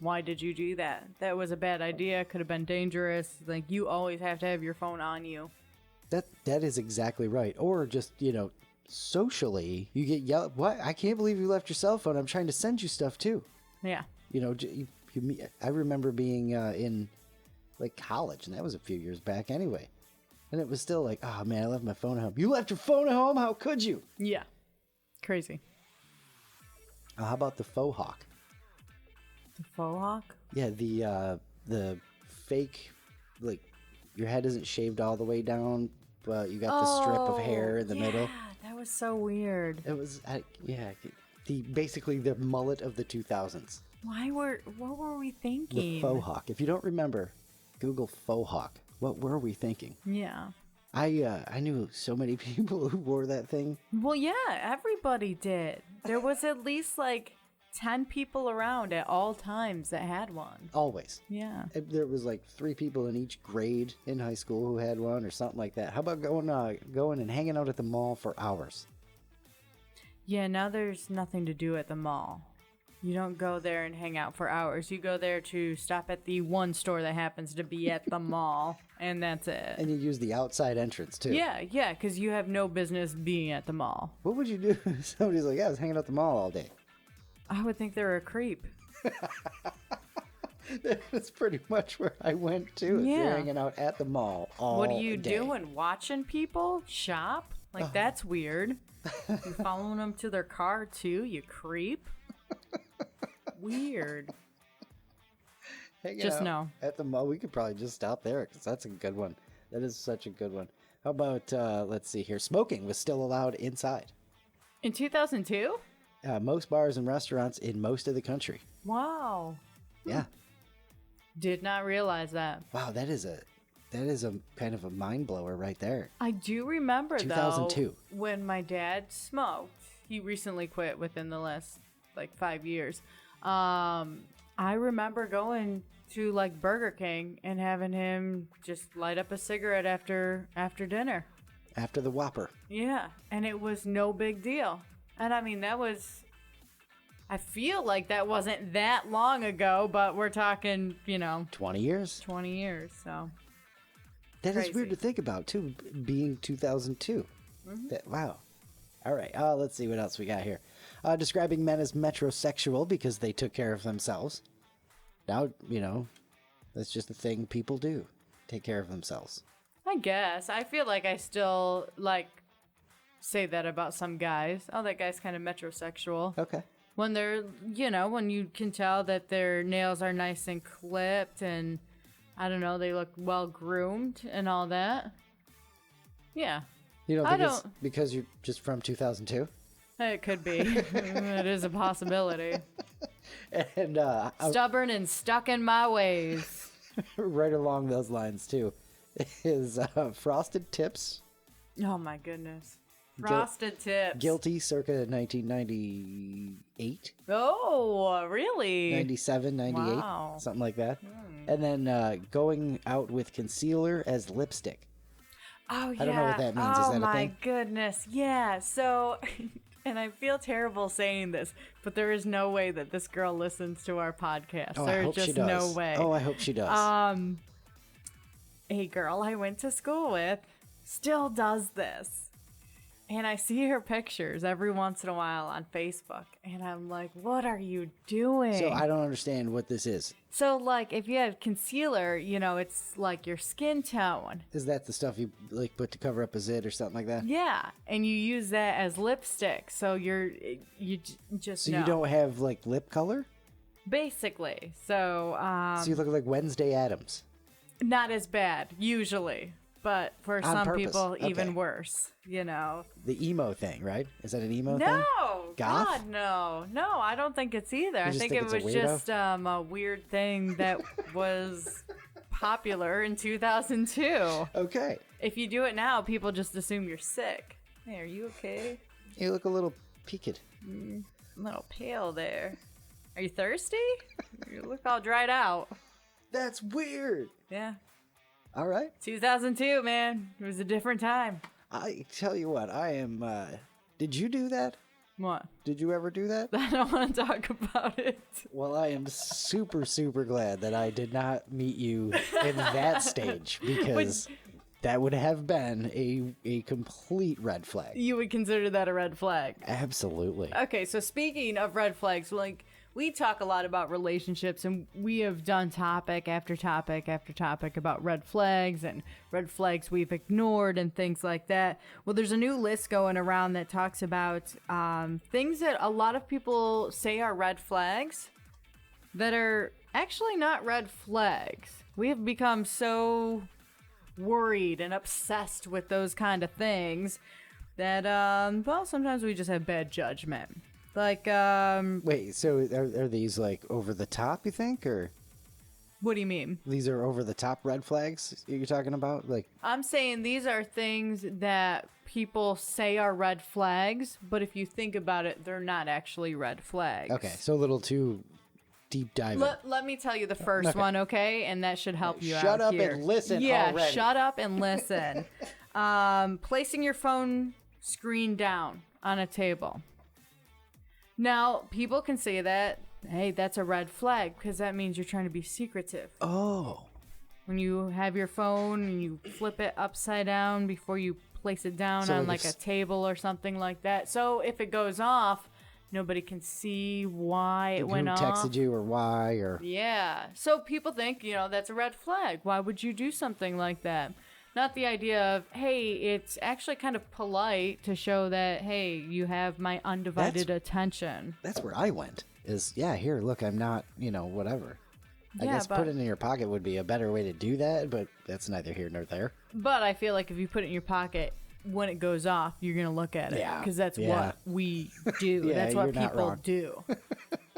Why did you do that? That was a bad idea. Could have been dangerous. Like, you always have to have your phone on you. That is exactly right. Or just, socially, you get yelled, what? I can't believe you left your cell phone. I'm trying to send you stuff too. Yeah. I remember being in like college, and that was a few years back anyway. And it was still like, oh man, I left my phone at home. You left your phone at home? How could you? Yeah. Crazy. How about the faux hawk? The faux hawk? Yeah, the fake, like, your head isn't shaved all the way down, but you got the strip of hair in the middle. Yeah, that was so weird. It was, basically the mullet of the 2000s. What were we thinking? The faux hawk. If you don't remember, Google faux hawk. What were we thinking? Yeah. I knew so many people who wore that thing. Well, yeah, everybody did. There was at least like 10 people around at all times that had one. Always. Yeah. There was like 3 people in each grade in high school who had one or something like that. How about going and hanging out at the mall for hours? Yeah, now there's nothing to do at the mall. You don't go there and hang out for hours. You go there to stop at the one store that happens to be at the mall, and that's it. And you use the outside entrance, too. Yeah, because you have no business being at the mall. What would you do if somebody's like, I was hanging out at the mall all day? I would think they're a creep. That's pretty much where I went, too. If you're hanging out at the mall all day. What are you doing? Watching people shop? Like, that's weird. You following them to their car, too, you creep? Weird. Just no. At the mall, we could probably just stop there because that's a good one. That is such a good one. How about, let's see here, smoking was still allowed inside. In 2002? Most bars and restaurants in most of the country. Wow. Yeah. Did not realize that. Wow, that is a kind of a mind blower right there. I do remember 2002. Though, when my dad smoked. He recently quit within the last 5 years. I remember going to Burger King and having him just light up a cigarette after dinner. After the Whopper. Yeah, and it was no big deal. And I mean, I feel like that wasn't that long ago, but we're talking, 20 years? 20 years, so. That is weird to think about, too, being 2002. Mm-hmm. Wow. All right, let's see what else we got here. Describing men as metrosexual because they took care of themselves. Now, that's just a thing people do. Take care of themselves. I guess. I feel like I still, say that about some guys. Oh, that guy's kind of metrosexual. Okay. When they're, when you can tell that their nails are nice and clipped and, I don't know, they look well groomed and all that. Yeah. You don't think it's because you're just from 2002? It could be. It is a possibility. And stubborn and stuck in my ways. Right along those lines, too, is Frosted Tips. Oh, my goodness. Frosted Tips. Guilty circa 1998. Oh, really? 97, 98, wow. Something like that. And then going out with concealer as lipstick. Oh, yeah. I don't know what that means. Is that a thing? Oh, my goodness. Yeah. So, and I feel terrible saying this, but there is no way that this girl listens to our podcast. Oh, There's I hope just she does. no way. Oh, I hope she does. A girl I went to school with still does this. And I see her pictures every once in a while on Facebook. And I'm like, what are you doing? So I don't understand what this is. So, like, if you have concealer, it's like your skin tone. Is that the stuff you, like, put to cover up a zit or something like that? Yeah. And you use that as lipstick. So you just So you don't have, like, lip color? Basically. So you look like Wednesday Addams. Not as bad, usually. But for some purpose. people, even Okay. worse, The emo thing, right? Is that an emo thing? No, Goth? God, no. No, I don't think it's either. I think it it's a was weirdo? just a weird thing that was popular in 2002. Okay. If you do it now, people just assume you're sick. Hey, are you okay? You look a little peaked. A little pale there. Are you thirsty? You look all dried out. That's weird. Yeah. All right. 2002, man. It was a different time. I tell you what, I am, did you do that? What? Did you ever do that? I don't want to talk about it. Well, I am super, super glad that I did not meet you in that stage because that would have been a complete red flag. You would consider that a red flag? Absolutely. Okay, so speaking of red flags, we talk a lot about relationships, and we have done topic after topic after topic about red flags and red flags we've ignored and things like that. Well, there's a new list going around that talks about things that a lot of people say are red flags that are actually not red flags. We have become so worried and obsessed with those kind of things that, sometimes we just have bad judgment. Like, Wait, so are these, like, over the top, you think, or? What do you mean? These are over the top red flags you're talking about? Like, I'm saying these are things that people say are red flags, but if you think about it, they're not actually red flags. okay, so a little too deep diving. Let me tell you the first one, okay? And that should help you out. Shut up here. and listen Yeah, already. shut up and listen. Placing your phone screen down on a table. Now, people can say that, hey, that's a red flag because that means you're trying to be secretive. Oh. When you have your phone and you flip it upside down before you place it down on like a table or something like that. So if it goes off, nobody can see why it went off. Who texted you or why or... Yeah. So people think, that's a red flag. Why would you do something like that? Not the idea of, hey, it's actually kind of polite to show that, hey, you have my undivided attention. That's where I went. Here, look, I'm not, whatever. I guess put it in your pocket would be a better way to do that, but that's neither here nor there. But I feel like if you put it in your pocket, when it goes off, you're going to look at it. Yeah. Because that's what we do. Yeah, that's what you're not people wrong. do.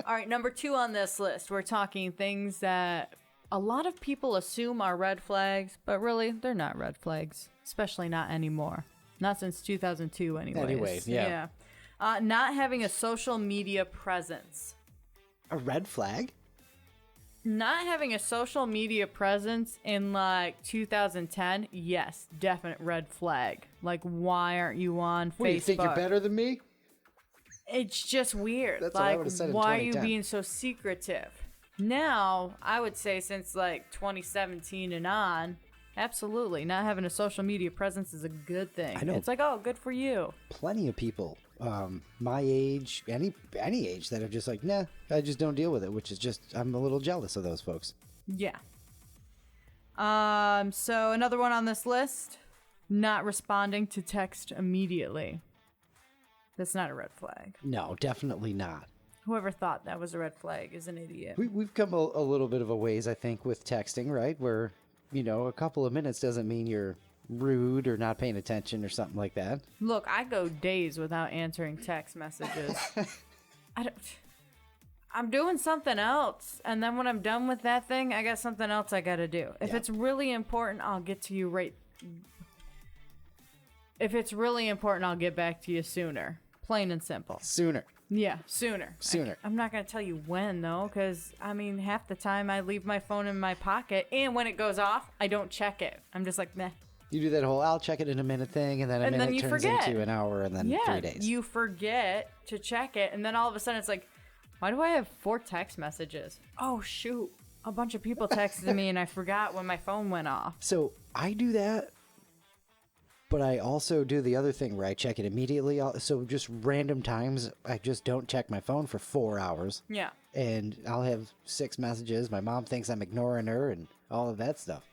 All right, number 2 on this list, we're talking things that a lot of people assume are red flags, but really, they're not red flags, especially not anymore. Not since 2002 anyways. Anyway, yeah. Not having a social media presence. A red flag? Not having a social media presence in like 2010, yes, definite red flag. Like, why aren't you on Facebook? What, do you think you're better than me? It's just weird. That's what I would've said in why are you 2010. being so secretive? Now, I would say since like 2017 and on, absolutely, not having a social media presence is a good thing. I know. It's like, oh, good for you. Plenty of people, my age, any age, that are just like, nah, I just don't deal with it, which is just, I'm a little jealous of those folks. Yeah. So another one on this list, not responding to text immediately. That's not a red flag. No, definitely not. Whoever thought that was a red flag is an idiot. We've come a little bit of a ways, I think, with texting, right? Where, a couple of minutes doesn't mean you're rude or not paying attention or something like that. Look, I go days without answering text messages. I'm doing something else, and then when I'm done with that thing, I got something else I gotta do. If it's really important, I'll get to you If it's really important, I'll get back to you sooner. Plain and simple. Sooner. Yeah, sooner. Sooner. I'm not going to tell you when, though, because, half the time I leave my phone in my pocket, and when it goes off, I don't check it. I'm just like, meh. You do that whole, I'll check it in a minute thing, and then a minute turns into an hour, and then 3 days. You forget to check it, and then all of a sudden it's like, why do I have 4 text messages? Oh, shoot. A bunch of people texted me, and I forgot when my phone went off. So I do that. But I also do the other thing where I check it immediately. So just random times, I just don't check my phone for 4 hours. Yeah. And I'll have 6 messages. My mom thinks I'm ignoring her and all of that stuff.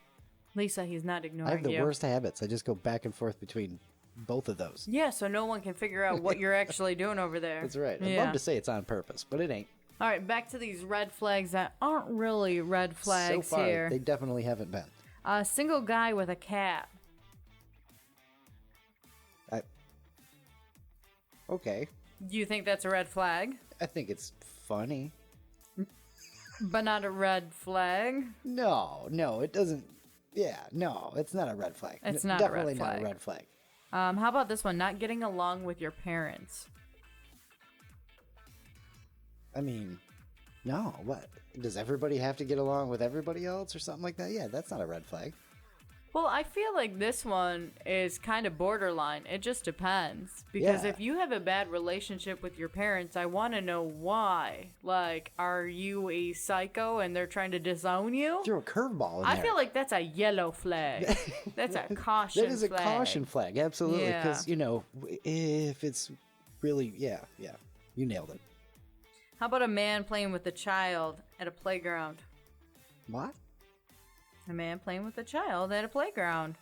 Lisa, he's not ignoring you. I have the worst habits. I just go back and forth between both of those. Yeah, so no one can figure out what you're actually doing over there. That's right. I'd love to say it's on purpose, but it ain't. All right, back to these red flags that aren't really red flags so far, here. They definitely haven't been. A single guy with a cat. Okay. Do you think that's a red flag? I think it's funny. But not a red flag? No, it doesn't. Yeah, no, it's not a red flag. It's not definitely a red flag. not a red flag. How about this one? Not getting along with your parents. No, what? Does everybody have to get along with everybody else or something like that? Yeah, that's not a red flag. Well, I feel like this one is kind of borderline. It just depends. Because if you have a bad relationship with your parents, I want to know why. Like, are you a psycho and they're trying to disown you? Throw a curveball in there. I feel like that's a yellow flag. That's a caution flag. That is a caution flag, absolutely. Yeah. Because, if it's really, yeah, you nailed it. How about a man playing with a child at a playground? What? A man playing with a child at a playground.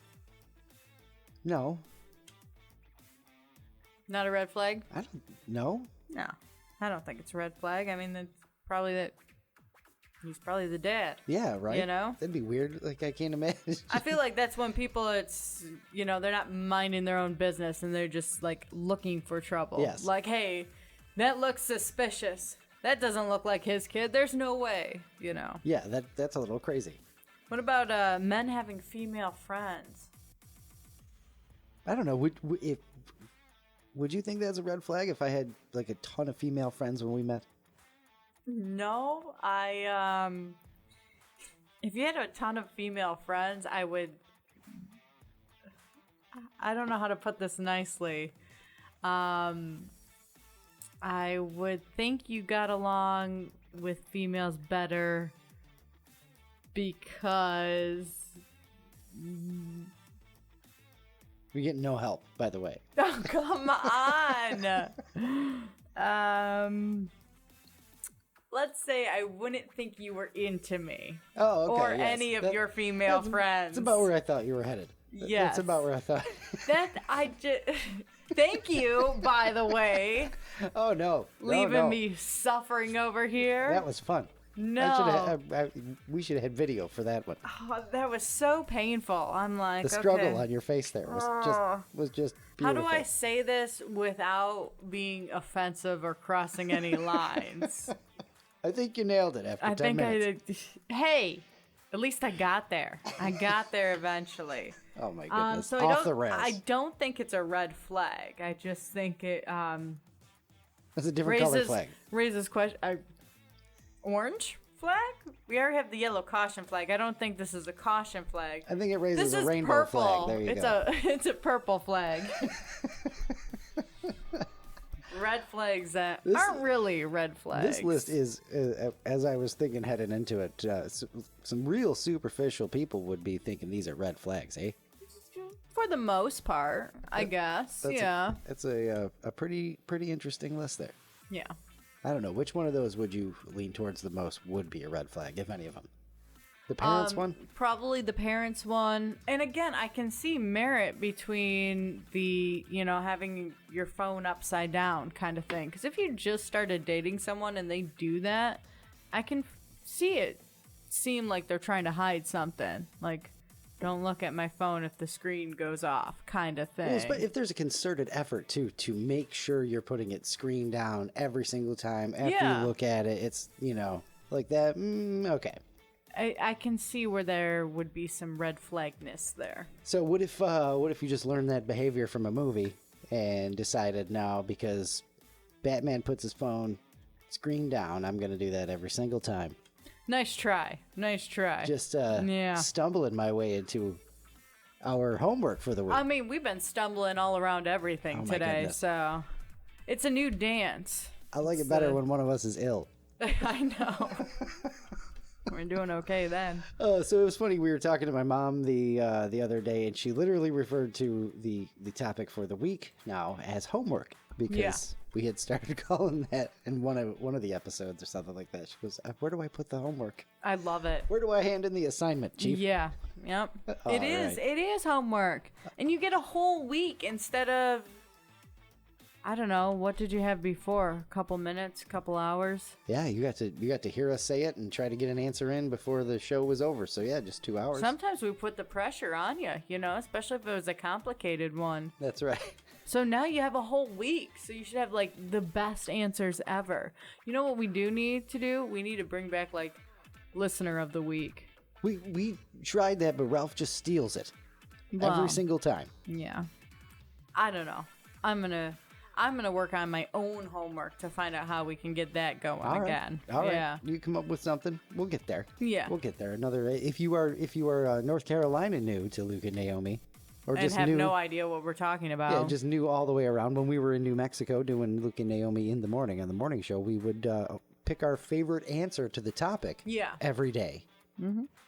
No. Not a red flag? I don't know. No. I don't think it's a red flag. That's probably that. He's probably the dad. Yeah, right. That'd be weird. Like, I can't imagine. I feel like that's when people, they're not minding their own business and they're just, like, looking for trouble. Yes. Like, hey, that looks suspicious. That doesn't look like his kid. There's no way, Yeah, that's a little crazy. What about men having female friends? I don't know. Would you think that's a red flag if I had like a ton of female friends when we met? No, if you had a ton of female friends, I don't know how to put this nicely. I would think you got along with females better because You're getting no help, by the way. Oh, come on. Let's say I wouldn't think you were into me. Oh, okay. Or any of your female friends. That's about where I thought you were headed. Yes. That's about where I thought. Thank you, by the way. Oh, no. Leaving me suffering over here. That was fun. No. We should have had video for that one. Oh, that was so painful. I'm like, the struggle on your face there was just beautiful. How do I say this without being offensive or crossing any lines? I think you nailed it after 10 minutes. Hey, at least I got there. I got there eventually. Oh my goodness! So off the rails. I don't think it's a red flag. I just think it it's a different color flag. Raises question. Orange flag? We already have the yellow caution flag. I don't think this is a caution flag. I think it raises a rainbow purple. flag. There you go. It's a purple flag. Red flags that aren't really red flags. This list is, as I was thinking heading into it, some real superficial people would be thinking these are red flags, eh? For the most part, I guess. Yeah. It's a pretty interesting list there. Yeah. I don't know. Which one of those would you lean towards the most would be a red flag, if any of them? The parents one? Probably the parents one. And again, I can see merit between the, having your phone upside down kind of thing. Because if you just started dating someone and they do that, I can see it seem like they're trying to hide something. Like, don't look at my phone if the screen goes off kind of thing. Well, if there's a concerted effort, too, to make sure you're putting it screen down every single time after you look at it, it's, like that, okay. I can see where there would be some red flagness there. So what if you just learned that behavior from a movie and decided now because Batman puts his phone screen down, I'm going to do that every single time. Nice try. Just stumbling my way into our homework for the week. I mean, we've been stumbling all around everything today, so it's a new dance. I like it better when one of us is ill. I know. We're doing okay then. So it was funny. We were talking to my mom the other day, and she literally referred to the topic for the week now as homework because we had started calling that in one of the episodes or something like that. She goes, "Where do I put the homework? I love it. Where do I hand in the assignment, Chief?" Yeah. Yep. It is. Right. It is homework, and you get a whole week instead of. I don't know. What did you have before? A couple minutes, couple hours? Yeah, you got to hear us say it and try to get an answer in before the show was over. So yeah, just 2 hours. Sometimes we put the pressure on you, especially if it was a complicated one. That's right. So now you have a whole week. So you should have like the best answers ever. You know what we do need to do? We need to bring back like listener of the week. We tried that, but Ralph just steals it every single time. Yeah. I don't know. I'm gonna work on my own homework to find out how we can get that going again. All right. Yeah. You come up with something. We'll get there. Yeah. We'll get there. If you are North Carolina new to Luke and Naomi, or and just have no idea what we're talking about. Yeah, just new all the way around. When we were in New Mexico doing Luke and Naomi in the morning on the morning show, we would pick our favorite answer to the topic. Every day,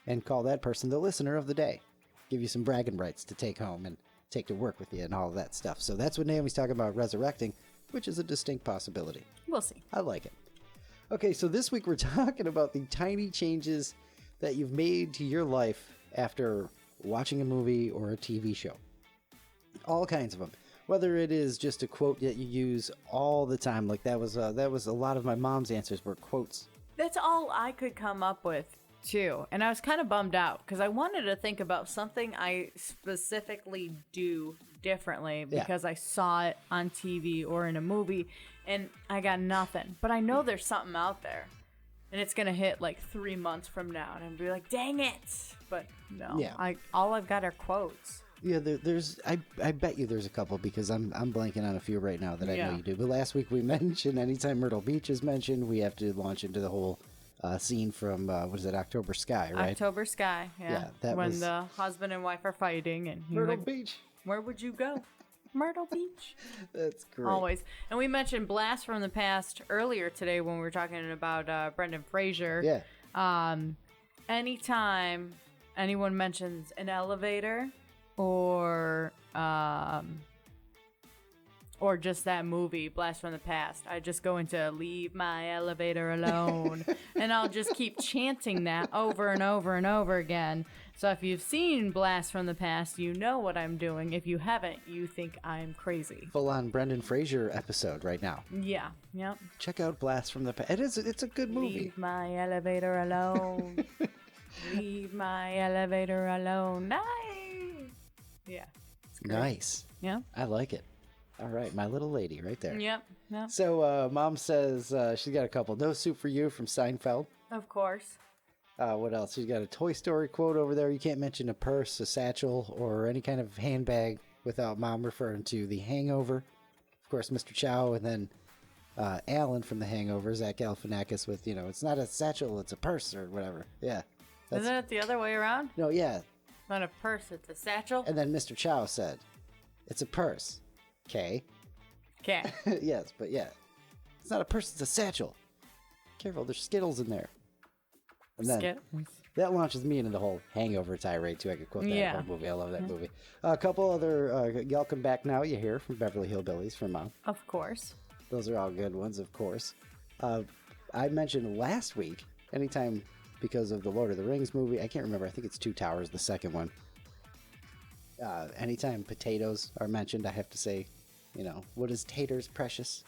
and call that person the listener of the day. Give you some bragging rights to take home and take to work with you and all of that stuff. So that's what Naomi's talking about resurrecting, which is a distinct possibility. We'll see. I like it. Okay, so this week we're talking about the tiny changes that you've made to your life after watching a movie or a TV show. All kinds of them. Whether it is just a quote that you use all the time, like that was a lot of my mom's answers were quotes. That's all I could come up with. Too. And I was kind of bummed out because I wanted to think about something I specifically do differently because I saw it on TV or in a movie and I got nothing. But I know there's something out there and it's going to hit like 3 months from now and I'm be like, dang it. But no, all I've got are quotes. Yeah, there's. I bet you there's a couple because I'm blanking on a few right now that I know you do. But last week we mentioned anytime Myrtle Beach is mentioned, we have to launch into the whole scene from October Sky, right? October Sky, yeah. That when the husband and wife are fighting and Myrtle Beach. Where would you go? Myrtle Beach. That's great. Always. And we mentioned Blast from the Past earlier today when we were talking about Brendan Fraser. Yeah. Anytime anyone mentions an elevator or just that movie, Blast from the Past, I just go into leave my elevator alone. And I'll just keep chanting that over and over and over again. So if you've seen Blast from the Past, you know what I'm doing. If you haven't, you think I'm crazy. Full-on Brendan Fraser episode right now. Yeah, yep. Check out Blast from the Past. It's a good movie. Leave my elevator alone. Leave my elevator alone. Nice. Yeah. Nice. Yeah. I like it. All right, my little lady right there. Yep. So Mom says she's got a couple. No Soup for You from Seinfeld. Of course. What else? She's got a Toy Story quote over there. You can't mention a purse, a satchel, or any kind of handbag without Mom referring to The Hangover. Of course, Mr. Chow, and then Alan from The Hangover, Zach Galifianakis with, it's not a satchel, it's a purse or whatever. Yeah. Isn't it the other way around? No, yeah. It's not a purse, it's a satchel. And then Mr. Chow said, it's a purse. Okay. Yes, but yeah. It's not a purse, it's a satchel. Careful, there's Skittles in there. And then that launches me into the whole Hangover tirade, too. I could quote that whole movie. I love that movie. A couple other, Y'all Come Back Now, you hear from Beverly Hillbillies from Mom. Of course. Those are all good ones, of course. I mentioned last week, anytime because of the Lord of the Rings movie. I can't remember. I think it's Two Towers, the second one. Anytime potatoes are mentioned, I have to say, what is taters, precious?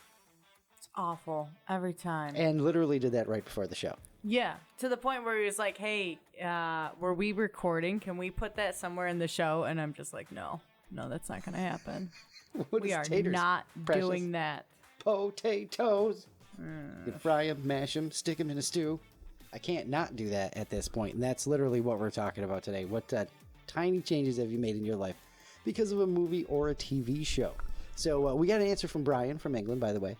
It's awful every time. And literally did that right before the show. Yeah, to the point where he was like, hey, were we recording? Can we put that somewhere in the show? And I'm just like, no, that's not going to happen. We are taters, not precious? Doing that. Potatoes. You fry them, mash them, stick them in a stew. I can't not do that at this point. And that's literally what we're talking about today. What tiny changes have you made in your life because of a movie or a TV show? So we got an answer from Brian from England, by the way.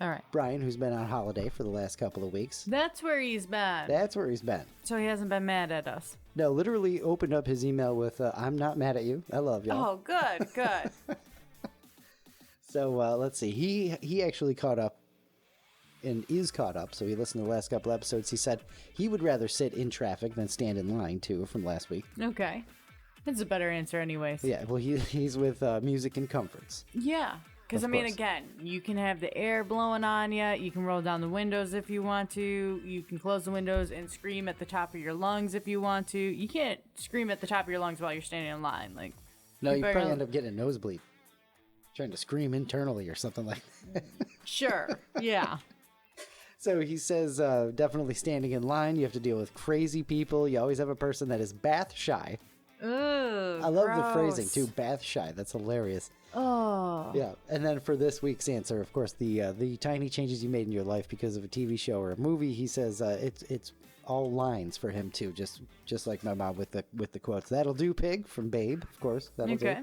All right. Brian, who's been on holiday for the last couple of weeks. That's where he's been. So he hasn't been mad at us. No, literally opened up his email with, I'm not mad at you. I love y'all. Oh, good. So let's see. He actually caught up and is caught up. So he listened to the last couple episodes. He said he would rather sit in traffic than stand in line, too, from last week. Okay. That's a better answer anyways. Yeah, well, he's with music and comforts. Yeah. Because, again, you can have the air blowing on you. You can roll down the windows if you want to. You can close the windows and scream at the top of your lungs if you want to. You can't scream at the top of your lungs while you're standing in line. No, you probably end up getting a nosebleed. Trying to scream internally or something like that. Sure, yeah. So he says, definitely standing in line. You have to deal with crazy people. You always have a person that is bath shy. Ooh, I love the phrasing, too. Bath shy. That's hilarious. Oh. Yeah. And then for this week's answer, of course, the tiny changes you made in your life because of a TV show or a movie, he says it's all lines for him, too, just like my mom with the quotes. That'll do, pig, from Babe, of course. That'll do.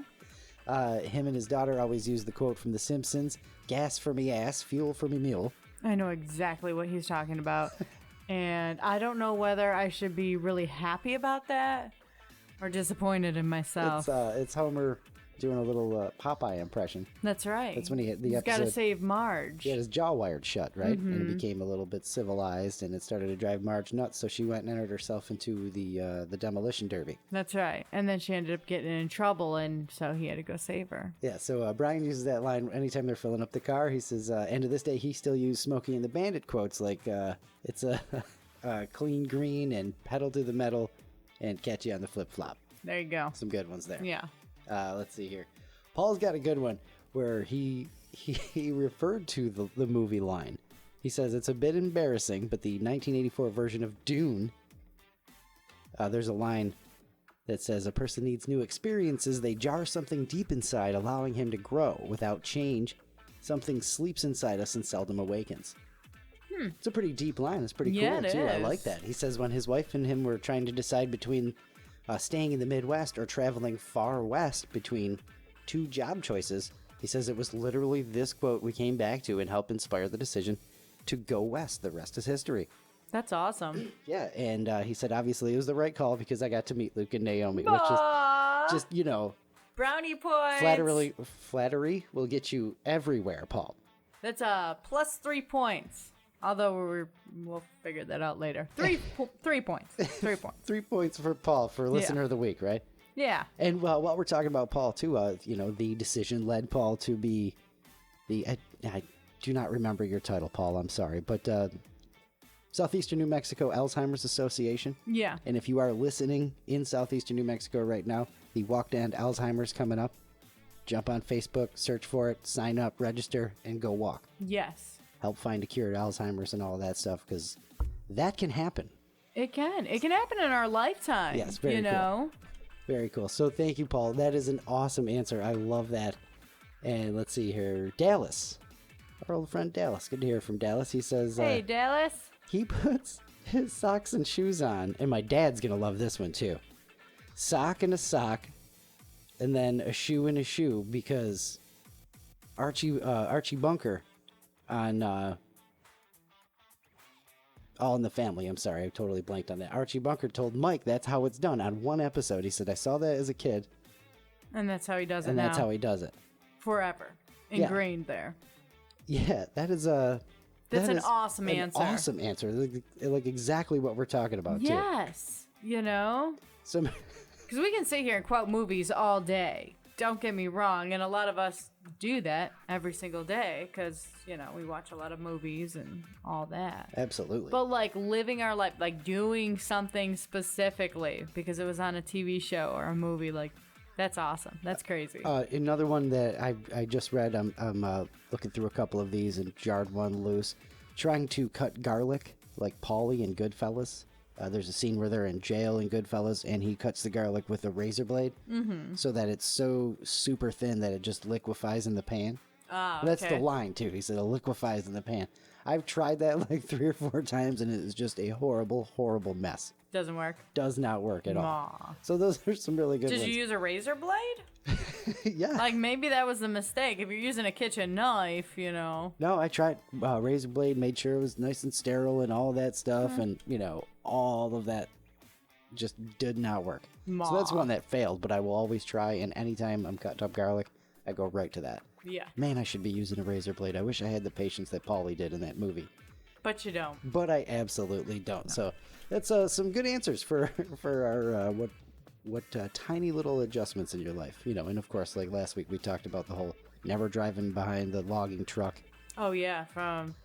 Him and his daughter always use the quote from The Simpsons, gas for me ass, fuel for me mule. I know exactly what he's talking about. And I don't know whether I should be really happy about that or disappointed in myself. It's Homer doing a little Popeye impression. That's right. That's when he hit the He's episode. Got to save Marge. He had his jaw wired shut, right? Mm-hmm. And he became a little bit civilized, and it started to drive Marge nuts. So she went and entered herself into the demolition derby. That's right. And then she ended up getting in trouble, and so he had to go save her. Yeah. So Brian uses that line anytime they're filling up the car. He says, and to this day, he still uses Smokey and the Bandit quotes like, "It's a clean green and pedal to the metal, and catch you on the flip flop." There you go. Some good ones there. Yeah. Let's see here. Paul's got a good one where he referred to the movie line. He says it's a bit embarrassing, but the 1984 version of Dune, there's a line that says a person needs new experiences. They jar something deep inside, allowing him to grow. Without change, something sleeps inside us and seldom awakens. It's a pretty deep line. It's pretty cool, too. I like that. He says when his wife and him were trying to decide between staying in the Midwest or traveling far west between two job choices, he says it was literally this quote we came back to and helped inspire the decision to go west. The rest is history. That's awesome. Yeah, and he said obviously it was the right call because I got to meet Luke and Naomi, which is just, brownie points. Flattery will get you everywhere, Paul. That's plus 3 points. Although we'll figure that out later. 3 points. 3 points. 3 points for Paul for Listener of the Week, right? Yeah. And while we're talking about Paul, too, the decision led Paul to be I do not remember your title, Paul. I'm sorry. But Southeastern New Mexico Alzheimer's Association. Yeah. And if you are listening in Southeastern New Mexico right now, the Walk to End Alzheimer's coming up. Jump on Facebook, search for it, sign up, register, and go walk. Yes. Help find a cure to Alzheimer's and all that stuff, because that can happen. It can. It can happen in our lifetime. Yes, very cool. Very cool. So thank you, Paul. That is an awesome answer. I love that. And let's see here. Dallas. Our old friend Dallas. Good to hear from Dallas. He says... Hey, Dallas. He puts his socks and shoes on, and my dad's going to love this one, too. Sock and a sock, and then a shoe and a shoe, because Archie Bunker... on All in the Family. I'm sorry, I totally blanked on that. Archie Bunker told Mike that's how it's done on one episode. He said, I saw that as a kid. And that's how he does it now. now. And that's how he does it. Forever. Ingrained there. Yeah, that's an awesome answer. Awesome answer. Like exactly what we're talking about, yes. too. So, because we can sit here and quote movies all day. don't get me wrong, and a lot of us do that every single day because, you know, we watch a lot of movies and all that. Absolutely. But, like, living our life, like, doing something specifically because it was on a TV show or a movie, like, that's awesome. That's crazy. Another one that I just read, I'm looking through a couple of these and jarred one loose. Trying to cut garlic, like Paulie in Goodfellas. There's a scene where they're in jail in Goodfellas, and he cuts the garlic with a razor blade so that it's so super thin that it just liquefies in the pan. Oh, That's the line, too. He said it liquefies in the pan. I've tried that like 3 or 4 times, and it is just a horrible, horrible mess. Doesn't work. Does not work at all. So those are some really good ones. Did you use a razor blade? Yeah. Like, maybe that was the mistake. If you're using a kitchen knife, you know. No, I tried razor blade, made sure it was nice and sterile and all that stuff, and, you know, all of that just did not work. So that's one that failed, but I will always try, and anytime I'm cutting up garlic, I go right to that. Yeah. Man, I should be using a razor blade. I wish I had the patience that Paulie did in that movie. But you don't. But I absolutely don't. No. So that's some good answers for our what tiny little adjustments in your life. You know, and of course, like last week, we talked about the whole never driving behind the logging truck. Oh, yeah, from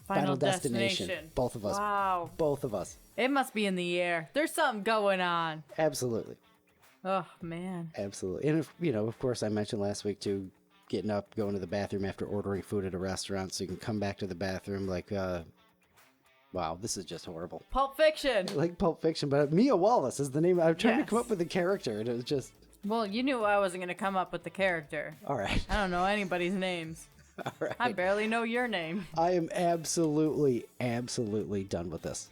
Final Destination. Both of us. Wow. Both of us. It must be in the air. There's something going on. Absolutely. Oh, man. Absolutely. And, if, you know, of course, I mentioned last week, too, getting up, going to the bathroom after ordering food at a restaurant so you can come back to the bathroom like, wow, this is just horrible. Pulp Fiction. Like Pulp Fiction, but Mia Wallace is the name. I'm trying to come up with the character, and it was just... Well, you knew I wasn't going to come up with the character. All right. I don't know anybody's names. All right. I barely know your name. I am absolutely done with this.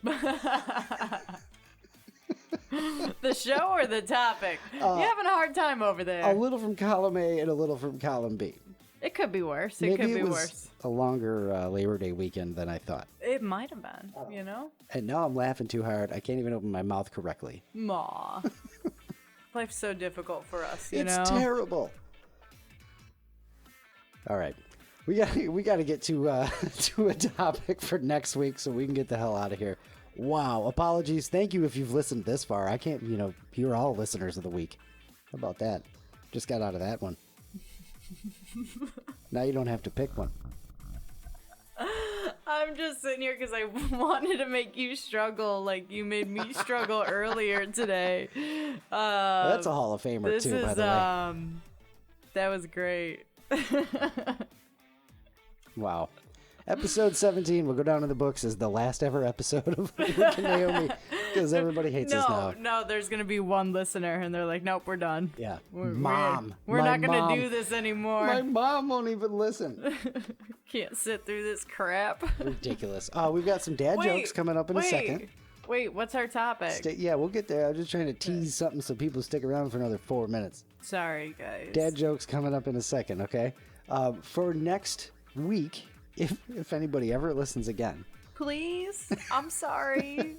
The show or the topic? You're having a hard time over there. A little from column A and a little from column B. It could be worse. Maybe could be it was worse. A longer Labor Day weekend than I thought. It might have been, you know? And now I'm laughing too hard. I can't even open my mouth correctly. Aw. Life's so difficult for us, you know? It's terrible. All right. We got to get to a topic for next week so we can get the hell out of here. Wow. Apologies. Thank you if you've listened this far. I can't, you know, you're all listeners of the week. How about that? Just got out of that one. Now you don't have to pick one. I'm just sitting here because I wanted to make you struggle like you made me struggle earlier today. That's a Hall of Famer too, by the way. That was great. Wow. Episode 17 will go down in the books as the last ever episode of Luke Naomi because everybody hates us now. No, there's going to be one listener and they're like, nope, we're done. Yeah. We're not going to do this anymore. My mom won't even listen. Can't sit through this crap. Ridiculous. We've got some dad jokes coming up in a second. Wait, what's our topic? Yeah, we'll get there. I'm just trying to tease something so people stick around for another 4 minutes. Sorry, guys. Dad jokes coming up in a second, okay? For next week... If anybody ever listens again. Please? I'm sorry.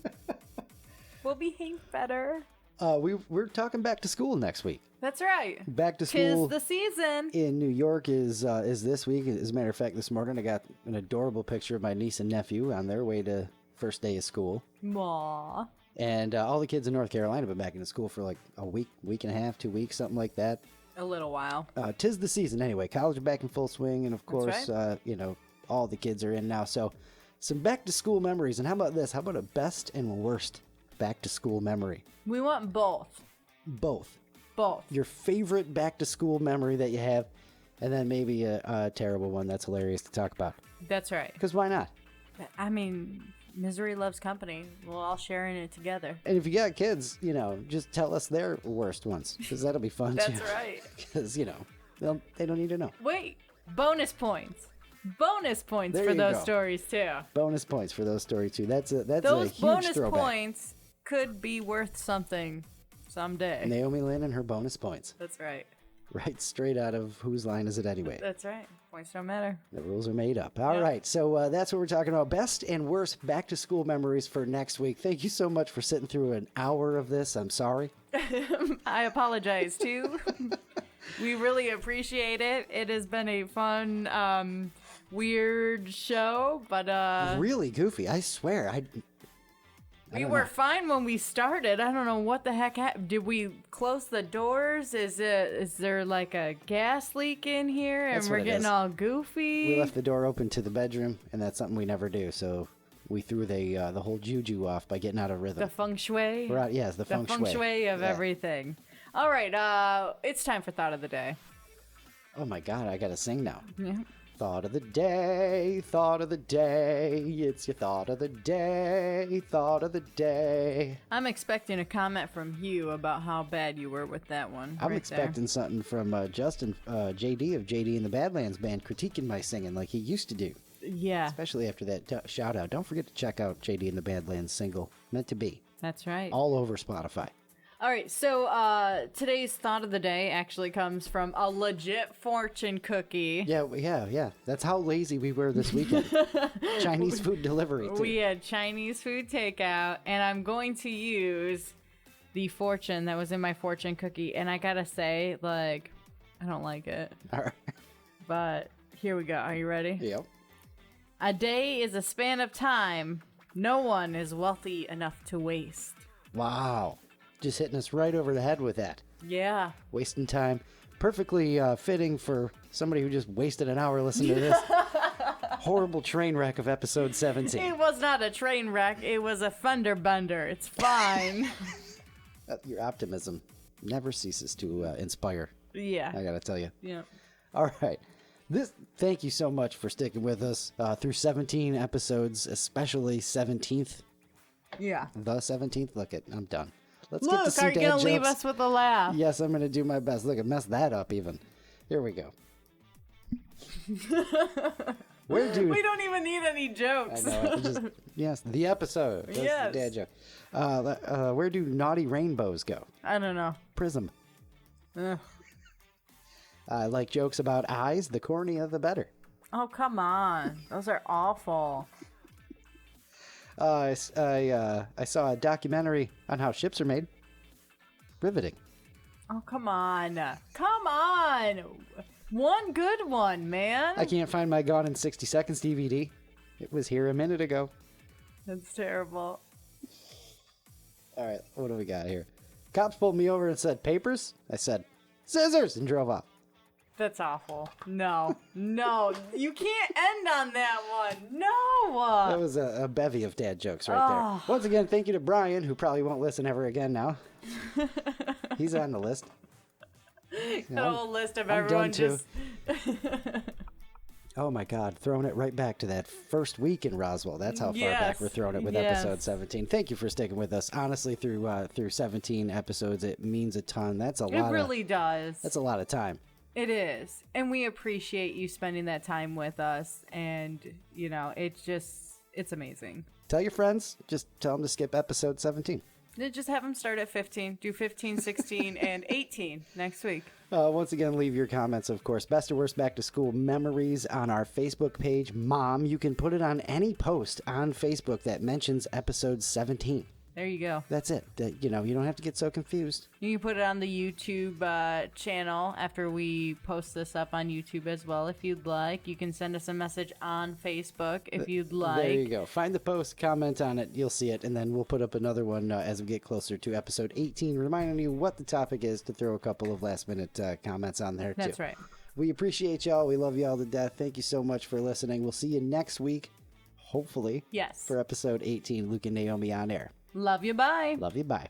We'll behave better. We're talking back to school next week. That's right. Back to school. 'Tis the season. In New York is this week. As a matter of fact, this morning I got an adorable picture of my niece and nephew on their way to first day of school. Aw. And all the kids in North Carolina have been back into school for like a week and a half, 2 weeks, something like that. A little while. 'Tis the season anyway. College are back in full swing, and of course, right. you know, all the kids are in now. So some back to school memories. And how about this? How about a best and worst back to school memory? We want both. Both. Your favorite back to school memory that you have, and then maybe a terrible one that's hilarious to talk about. That's right. Because why not? I mean, misery loves company. We'll all share in it together. And if you got kids, you know, just tell us their worst ones, because that'll be fun too. That's right. Because, you know, they don't need to know. Wait, bonus points. Bonus points There for you those go. stories too. Bonus points for those stories too. That's a Those huge bonus throwback. points could be worth something someday. Naomi Lynn and her bonus points. That's right. Right straight out of Whose Line Is It Anyway? That's right. Points don't matter. The rules are made up. All right, so that's what we're talking about. Best and worst back to school memories for next week. Thank you so much for sitting through an hour of this. I'm sorry. I apologize too. We really appreciate it. It has been a fun, weird show, but Really goofy. I swear. We were fine when we started. I don't know what the heck happened. Did we close the doors? Is there like a gas leak in here and we're getting all goofy? We left the door open to the bedroom, and that's something we never do. So we threw the whole juju off by getting out of rhythm. The feng shui? Yes, the feng shui. The feng shui of everything. All right, it's time for Thought of the Day. Oh my God, I got to sing now. Yeah. Thought of the day, thought of the day, it's your thought of the day, thought of the day. I'm expecting a comment from Hugh about how bad you were with that one. I'm expecting something from Justin, JD of JD and the Badlands Band, critiquing my singing like he used to do. Yeah. Especially after that shout out. Don't forget to check out JD and the Badlands single, Meant to Be. That's right. All over Spotify. All right, so today's Thought of the Day actually comes from a legit fortune cookie. Yeah. That's how lazy we were this weekend. Chinese food delivery, too. We had Chinese food takeout, and I'm going to use the fortune that was in my fortune cookie, and I gotta say, like, I don't like it. All right. But here we go. Are you ready? Yep. A day is a span of time no one is wealthy enough to waste. Wow. Just hitting us right over the head with that. Yeah. Wasting time. Perfectly fitting for somebody who just wasted an hour listening to this horrible train wreck of episode 17. It was not a train wreck. It was a Fender bender. It's fine. Your optimism never ceases to inspire. Yeah. I gotta tell you. Yeah. All right. Thank you so much for sticking with us through 17 episodes, especially 17th. Yeah. The 17th. Look, I'm done. Let's Look, get to some are you dad going to leave jokes. us with a laugh? Yes, I'm going to do my best. Look, I messed that up even. Here we go. We don't even need any jokes. I know. Yes, the episode. That's yes. the dad joke. Where do naughty rainbows go? I don't know. Prism. Ugh. I like jokes about eyes. The cornier, the better. Oh, come on. Those are awful. I saw a documentary on how ships are made. Riveting. Oh, come on. Come on. One good one, man. I can't find my Gone in 60 Seconds DVD. It was here a minute ago. That's terrible. All right, what do we got here? Cops pulled me over and said, papers? I said, scissors, and drove off. That's awful. No, you can't end on that one. No. That was a bevy of dad jokes right there. Once again, thank you to Brian, who probably won't listen ever again now. He's on the list. The whole list of I'm everyone done too. just... Oh my God, throwing it right back to that first week in Roswell. That's how far back we're throwing it with episode 17. Thank you for sticking with us. Honestly, through 17 episodes, it means a ton. That's a lot. It really does. That's a lot of time. It is. And we appreciate you spending that time with us. And, you know, it's amazing. Tell your friends. Just tell them to skip episode 17. Just have them start at 15. Do 15, 16, and 18 next week. Once again, leave your comments, of course. Best or worst back to school memories on our Facebook page. Mom, you can put it on any post on Facebook that mentions episode 17. There you go. That's it. You don't have to get so confused. You can put it on the YouTube channel after we post this up on YouTube as well if you'd like. You can send us a message on Facebook if you'd like. There you go. Find the post, comment on it, you'll see it, and then we'll put up another one as we get closer to episode 18, reminding you what the topic is to throw a couple of last-minute comments on there, too. That's right. We appreciate y'all. We love y'all to death. Thank you so much for listening. We'll see you next week, hopefully. Yes. For episode 18, Luke and Naomi On Air. Love you. Bye. Love you. Bye.